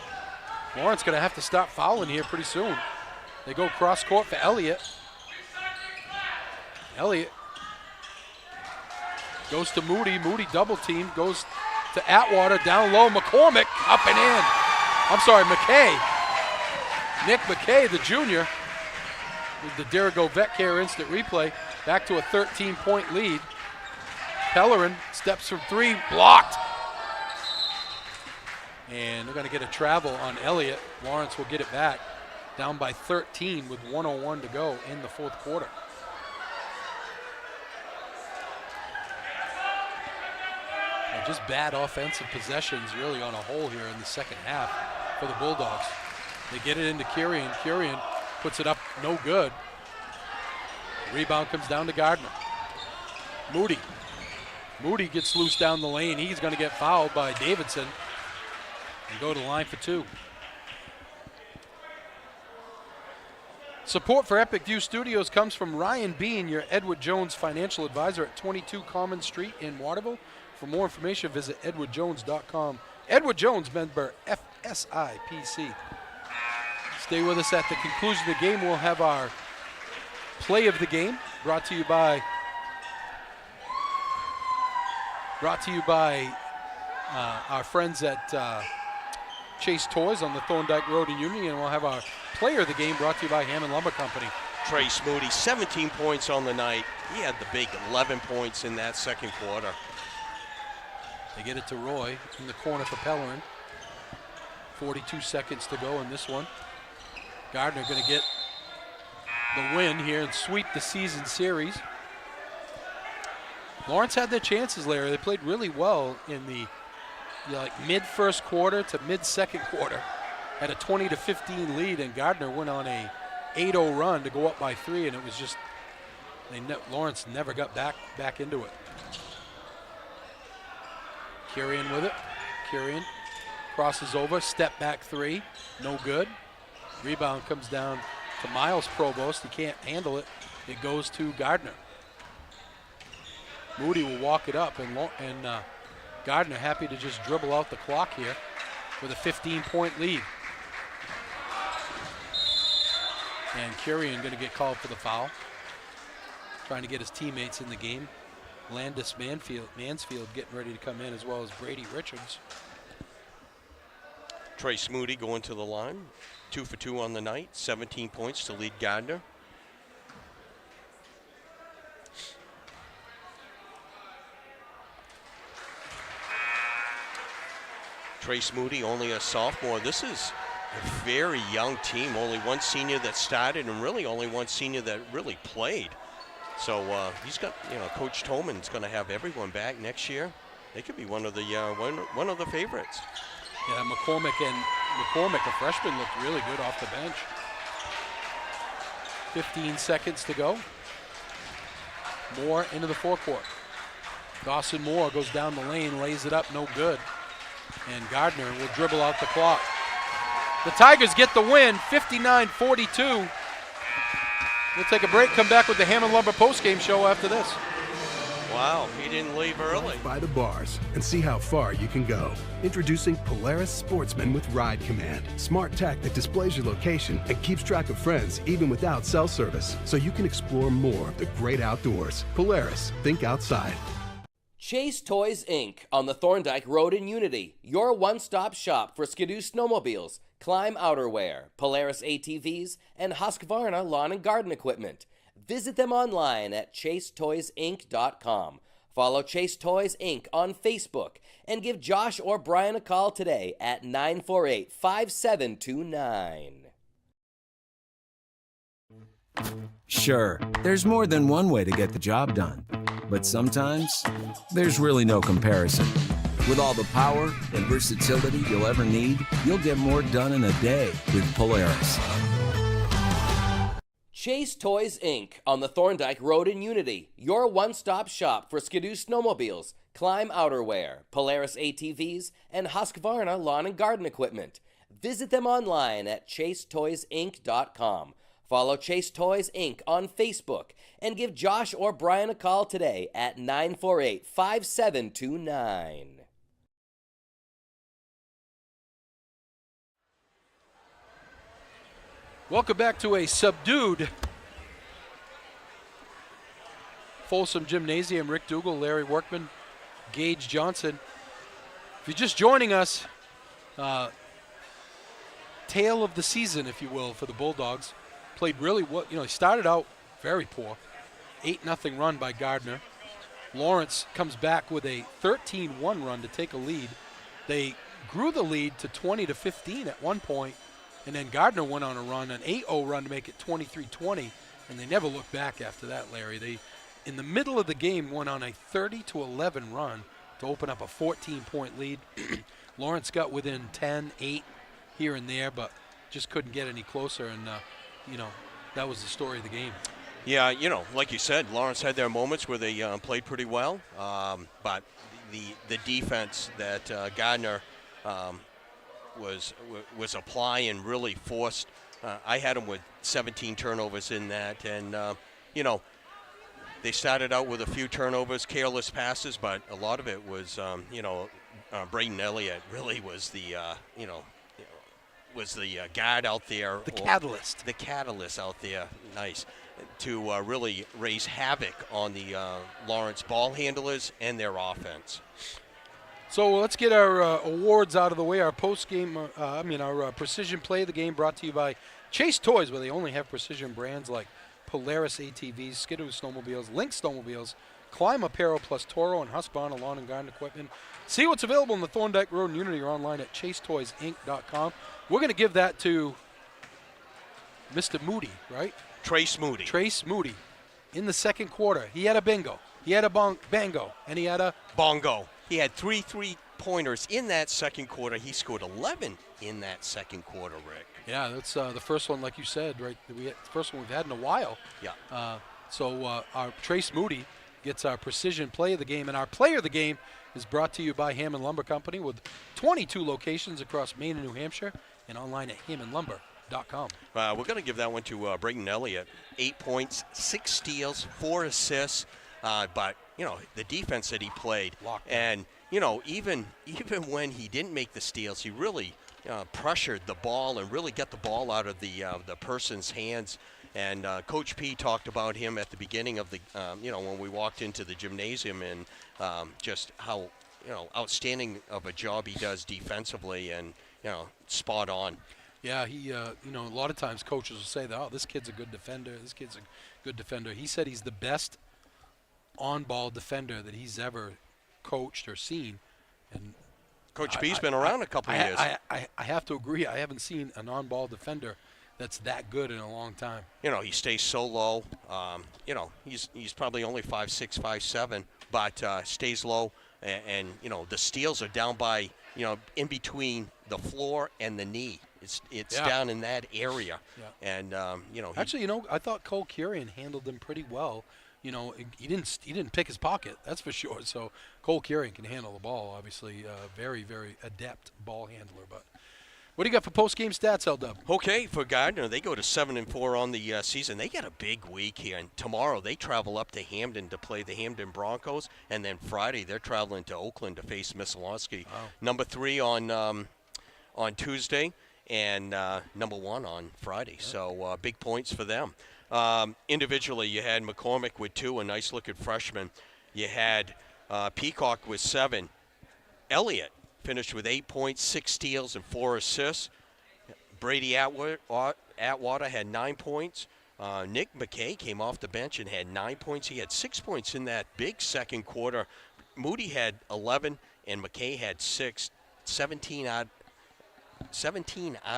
Lawrence going to have to stop fouling here pretty soon. They go cross court for Elliott. Elliott goes to Moody. Moody double team. Goes to Atwater. Down low. McCormick up and in. I'm sorry, McKay. Nick McKay, the junior. with the Dirigo Vet Care instant replay. Back to a 13-point lead. Pellerin steps from three, blocked. And they're going to get a travel on Elliott. Lawrence will get it back. Down by 13 with 1:01 to go in the fourth quarter. And just bad offensive possessions really on a whole here in the second half for the Bulldogs. They get it into Kurian. Kurian puts it up, no good. Rebound comes down to Gardiner. Moody. Moody gets loose down the lane. He's going to get fouled by Davidson and go to the line for two. Support for Epic View Studios comes from Ryan Bean, your Edward Jones financial advisor at 22 Common Street in Waterville. For more information, visit edwardjones.com. Edward Jones, member FSIPC. Stay with us at the conclusion of the game. We'll have our play of the game brought to you by our friends at Chase Toys on the Thorndike Road in Union, and we'll have our player of the game brought to you by Hammond Lumber Company. Trace Moody, 17 points on the night. He had the big 11 points in that second quarter. They get it to Roy in the corner for Pellerin. 42 seconds to go in this one. Gardiner going to get the win here and sweep the season series. Lawrence had their chances, Larry. They played really well in the mid-first quarter to mid-second quarter. Had a 20-15 lead, and Gardiner went on a 8-0 run to go up by 3, and it was just Lawrence never got back into it. Kurian with it. Kurian crosses over, step back 3, no good. Rebound comes down to Miles Provost. He can't handle it. It goes to Gardiner. Moody will walk it up, and Gardiner happy to just dribble out the clock here with a 15-point lead. And Kurian going to get called for the foul. Trying to get his teammates in the game. Landis Mansfield getting ready to come in, as well as Brady Richards. Trace Moody going to the line. 2 for 2 on the night. 17 points to lead Gardiner. Trace Moody, only a sophomore. This is a very young team. Only one senior that started, and really only one senior that really played. So he's got, Coach Tolman's going to have everyone back next year. They could be one of the favorites. Yeah, McCormick, a freshman, looked really good off the bench. 15 seconds to go. Moore into the forecourt. Dawson Moore goes down the lane, lays it up, no good. And Gardiner will dribble out the clock. The Tigers get the win, 59-42. We'll take a break, come back with the Hammond Lumber postgame show after this. Wow, he didn't leave early. By the bars and see how far you can go. Introducing Polaris Sportsman with Ride Command. Smart tech that displays your location and keeps track of friends even without cell service, so you can explore more of the great outdoors. Polaris, think outside. Chase Toys Inc. on the Thorndike Road in Unity, your one-stop shop for Skidoo snowmobiles, Climb outerwear, Polaris ATVs, and Husqvarna lawn and garden equipment. Visit them online at chasetoysinc.com. Follow Chase Toys Inc. on Facebook and give Josh or Brian a call today at 948-5729. Sure, there's more than one way to get the job done. But sometimes, there's really no comparison. With all the power and versatility you'll ever need, you'll get more done in a day with Polaris. Chase Toys Inc. on the Thorndike Road in Unity, your one-stop shop for Skidoo snowmobiles, Climb outerwear, Polaris ATVs, and Husqvarna lawn and garden equipment. Visit them online at chasetoysinc.com. Follow Chase Toys Inc. on Facebook and give Josh or Brian a call today at 948-5729. Welcome back to a subdued Folsom Gymnasium. Rick Dougal, Larry Workman, Gage Johnson. If you're just joining us, tale of the season, if you will, for the Bulldogs. played really well. You know, he started out very poor. 8-0 run by Gardiner. Lawrence comes back with a 13-1 run to take a lead. They grew the lead to 20-15 at one point, and then Gardiner went on a run, an 8-0 run to make it 23-20, and they never looked back after that, Larry. They, in the middle of the game, went on a 30-11 run to open up a 14-point lead. Lawrence got within 10, 8 here and there, but just couldn't get any closer, and, you know, that was the story of the game. Yeah, you know, like you said, Lawrence had their moments where they played pretty well, but the defense that Gardiner was applying really forced. I had them with 17 turnovers in that, and you know, they started out with a few turnovers, careless passes, but a lot of it was, you know, Braden Elliott really was the, was the guard out there. The catalyst. The catalyst out there, nice, to really raise havoc on the Lawrence ball handlers and their offense. So let's get our awards out of the way. Our post-game, our precision play of the game brought to you by Chase Toys, where they only have precision brands like Polaris ATVs, Skidoo snowmobiles, Lynx snowmobiles, Climb Apparel plus Toro and Husqvarna lawn and garden equipment. See what's available in the Thorndike Road in Unity or online at chasetoysinc.com. We're going to give that to Mr. Moody, right? Trace Moody. Trace Moody. In the second quarter, he had a bingo. He had a bango, and he had a bongo. He had 3 3-pointers in that second quarter. He scored 11 in that second quarter, Rick. Yeah, that's the first one, like you said, right? The first one we've had in a while. Yeah. So our Trace Moody gets our precision play of the game, and our player of the game is brought to you by Hammond Lumber Company with 22 locations across Maine and New Hampshire, and online at hammondlumber.com. We're going to give that one to Braden Elliott. 8 points, 6 steals, 4 assists. But, you know, the defense that he played. And, you know, even when he didn't make the steals, he really pressured the ball and really got the ball out of the person's hands. And Coach P talked about him at the beginning of the, when we walked into the gymnasium, and just how, outstanding of a job he does defensively, and, spot on. Yeah, he, a lot of times coaches will say that, oh, this kid's a good defender, this kid's a good defender. He said he's the best on-ball defender that he's ever coached or seen. And Coach P's been around a couple of years. I have to agree. I haven't seen an on-ball defender that's that good in a long time. He stays so low. He's probably only 5'6", 5'7", but stays low. And the steals are down by, in between the floor and the knee. It's down in that area. Yeah. And, Actually, I thought Cole Curian handled them pretty well. He didn't pick his pocket, that's for sure. So Cole Curian can handle the ball, obviously. Very, very adept ball handler. But what do you got for post-game stats, L-Dub? Okay, for Gardiner, they go to 7-4 on the season. They got a big week here. And tomorrow they travel up to Hamden to play the Hamden Broncos. And then Friday they're traveling to Oakland to face Missalonsky. Wow. Number 3 on Tuesday, and number 1 on Friday. Yeah. So big points for them. Individually, you had McCormick with 2, a nice-looking freshman. You had Peacock with 7. Elliott finished with 8 points, 6 steals, and 4 assists. Brady Atwater had 9 points. Nick McKay came off the bench and had 9 points. He had 6 points in that big second quarter. Moody had 11, and McKay had 6. 17 out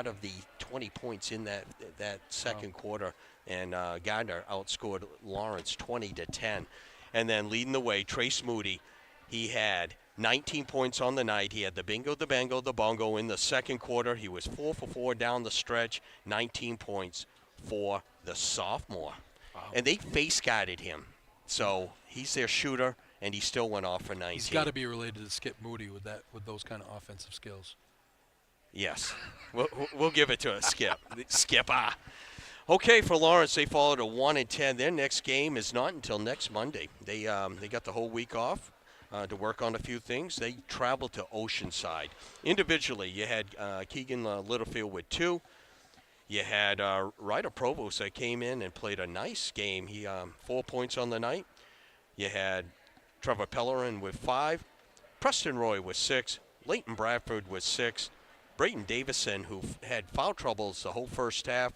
of the 20 points in that second quarter. And Gardiner outscored Lawrence 20-10. And then leading the way, Trace Moody, he had 19 points on the night. He had the bingo, the bango, the bongo in the second quarter. He was 4 for 4 down the stretch, 19 points for the sophomore. Wow. And they face-guarded him. So he's their shooter, and he still went off for 19. He's got to be related to Skip Moody with those kind of offensive skills. Yes. We'll give it to a Skip. Skipper. Okay, for Lawrence, they followed a 1-10. Their next game is not until next Monday. They got the whole week off to work on a few things. They traveled to Oceanside. Individually, you had Keegan Littlefield with 2. You had Ryder Provost that came in and played a nice game. He 4 points on the night. You had Trevor Pellerin with 5. Preston Roy with 6. Leighton Bradford with 6. Brayton Davison, who had foul troubles the whole first half,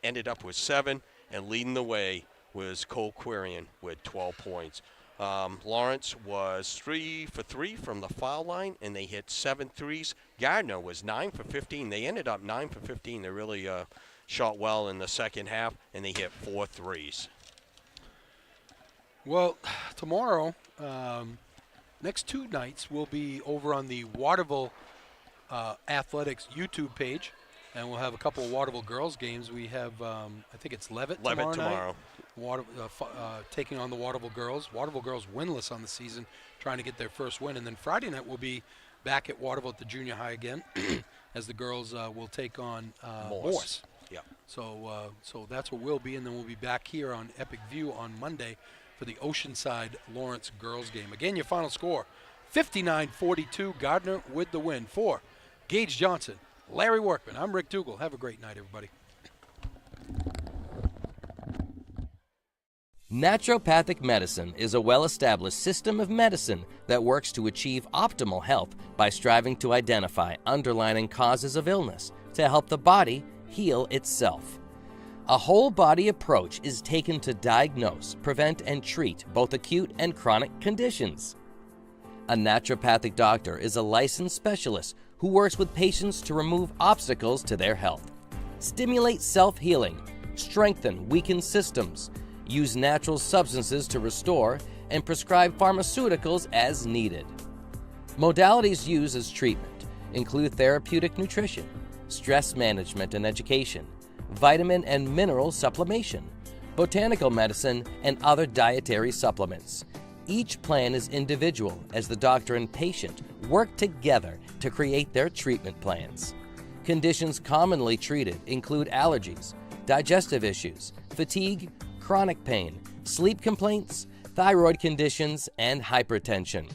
ended up with 7, and leading the way was Cole Quirion with 12 points. Lawrence was 3 for 3 from the foul line, and they hit 7 threes. Gardiner was 9 for 15. They ended up 9 for 15. They really shot well in the second half, and they hit 4 threes. Well, tomorrow, next 2 nights, we'll be over on the Waterville Athletics YouTube page, and we'll have a couple of Waterville girls games. We have, I think it's Levitt tomorrow. Taking on the Waterville girls. Waterville girls winless on the season, trying to get their first win. And then Friday night we'll be back at Waterville at the junior high again, as the girls will take on Morse. Yeah. So that's where we'll be, and then we'll be back here on Epic View on Monday for the Oceanside Lawrence girls game. Again, your final score, 59-42, Gardiner with the win. For Gage Johnson, Larry Workman, I'm Rick Dougal. Have a great night, everybody. Naturopathic medicine is a well-established system of medicine that works to achieve optimal health by striving to identify underlying causes of illness to help the body heal itself. A whole-body approach is taken to diagnose, prevent, and treat both acute and chronic conditions. A naturopathic doctor is a licensed specialist who works with patients to remove obstacles to their health, stimulate self-healing, strengthen weakened systems, use natural substances to restore, and prescribe pharmaceuticals as needed. Modalities used as treatment include therapeutic nutrition, stress management and education, vitamin and mineral supplementation, botanical medicine, and other dietary supplements. Each plan is individual as the doctor and patient work together to create their treatment plans. Conditions commonly treated include allergies, digestive issues, fatigue, chronic pain, sleep complaints, thyroid conditions, and hypertension.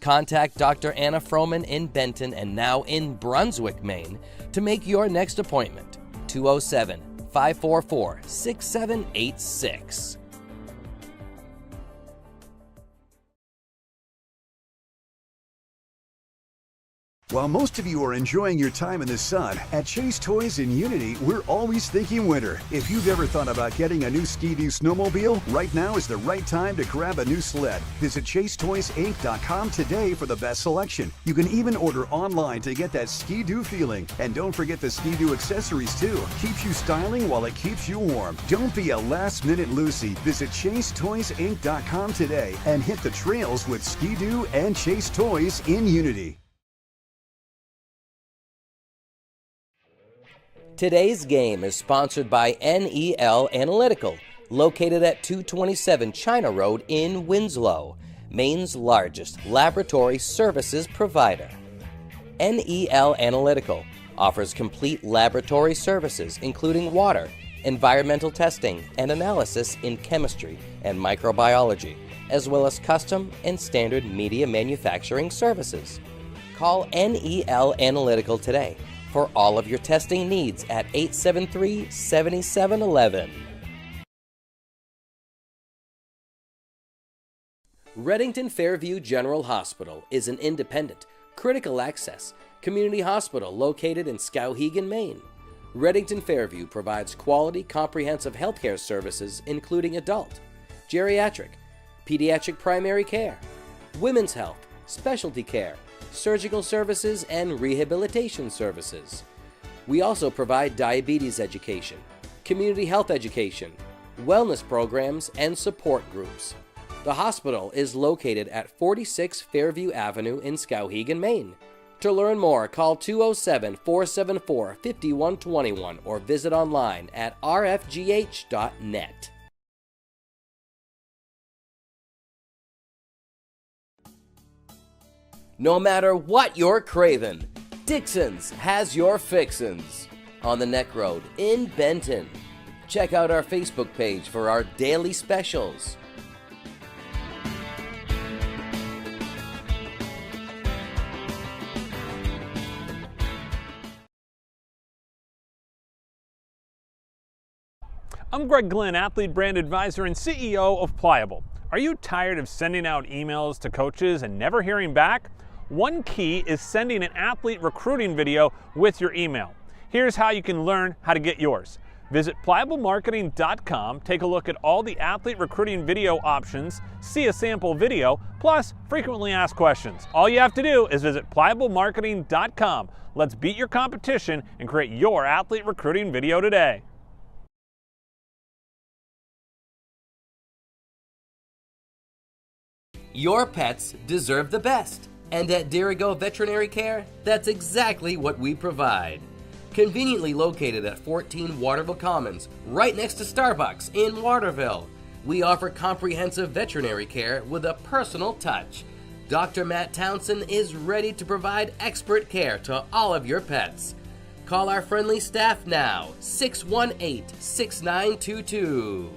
Contact Dr. Anna Froman in Benton and now in Brunswick, Maine to make your next appointment. 207-544-6786. While most of you are enjoying your time in the sun, at Chase Toys in Unity, we're always thinking winter. If you've ever thought about getting a new Ski-Doo snowmobile, right now is the right time to grab a new sled. Visit ChaseToysInc.com today for the best selection. You can even order online to get that Ski-Doo feeling. And don't forget the Ski-Doo accessories too. Keeps you styling while it keeps you warm. Don't be a last-minute Lucy. Visit ChaseToysInc.com today and hit the trails with Ski-Doo and Chase Toys in Unity. Today's game is sponsored by NEL Analytical, located at 227 China Road in Winslow, Maine's largest laboratory services provider. NEL Analytical offers complete laboratory services including water, environmental testing, and analysis in chemistry and microbiology, as well as custom and standard media manufacturing services. Call NEL Analytical today for all of your testing needs at 873-7711. Reddington Fairview General Hospital is an independent, critical access community hospital located in Skowhegan, Maine. Reddington Fairview provides quality, comprehensive healthcare services including adult, geriatric, pediatric primary care, women's health, specialty care, surgical services, and rehabilitation services. We also provide diabetes education, community health education, wellness programs, and support groups. The hospital is located at 46 Fairview Avenue in Skowhegan, Maine. To learn more, call 207-474-5121 or visit online at rfgh.net. No matter what you're craving, Dixon's has your fixins. On the Neck Road in Benton. Check out our Facebook page for our daily specials. I'm Greg Glynn, athlete brand advisor and CEO of Pliable. Are you tired of sending out emails to coaches and never hearing back? One key is sending an athlete recruiting video with your email. Here's how you can learn how to get yours. Visit pliablemarketing.com, take a look at all the athlete recruiting video options, see a sample video, plus frequently asked questions. All you have to do is visit pliablemarketing.com. Let's beat your competition and create your athlete recruiting video today. Your pets deserve the best, and at Dirigo Veterinary Care, that's exactly what we provide. Conveniently located at 14 Waterville Commons, right next to Starbucks in Waterville, we offer comprehensive veterinary care with a personal touch. Dr. Matt Townsend is ready to provide expert care to all of your pets. Call our friendly staff now, 618-6922.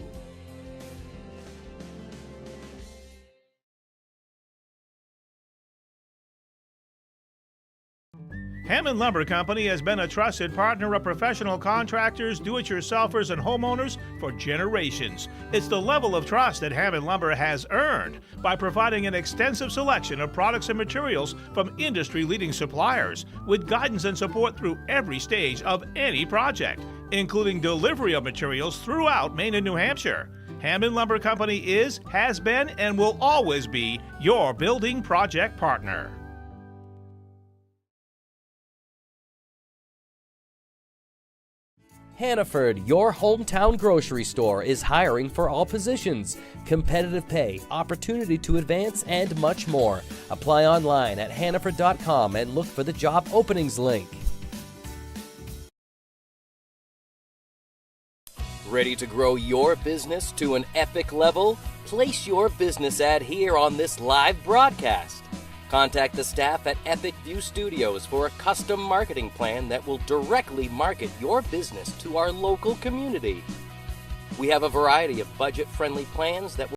Hammond Lumber Company has been a trusted partner of professional contractors, do-it-yourselfers, and homeowners for generations. It's the level of trust that Hammond Lumber has earned by providing an extensive selection of products and materials from industry-leading suppliers, with guidance and support through every stage of any project, including delivery of materials throughout Maine and New Hampshire. Hammond Lumber Company is, has been, and will always be your building project partner. Hannaford, your hometown grocery store, is hiring for all positions. Competitive pay, opportunity to advance, and much more. Apply online at hannaford.com and look for the job openings link. Ready to grow your business to an epic level? Place your business ad here on this live broadcast. Contact the staff at Epic View Studios for a custom marketing plan that will directly market your business to our local community. We have a variety of budget-friendly plans that will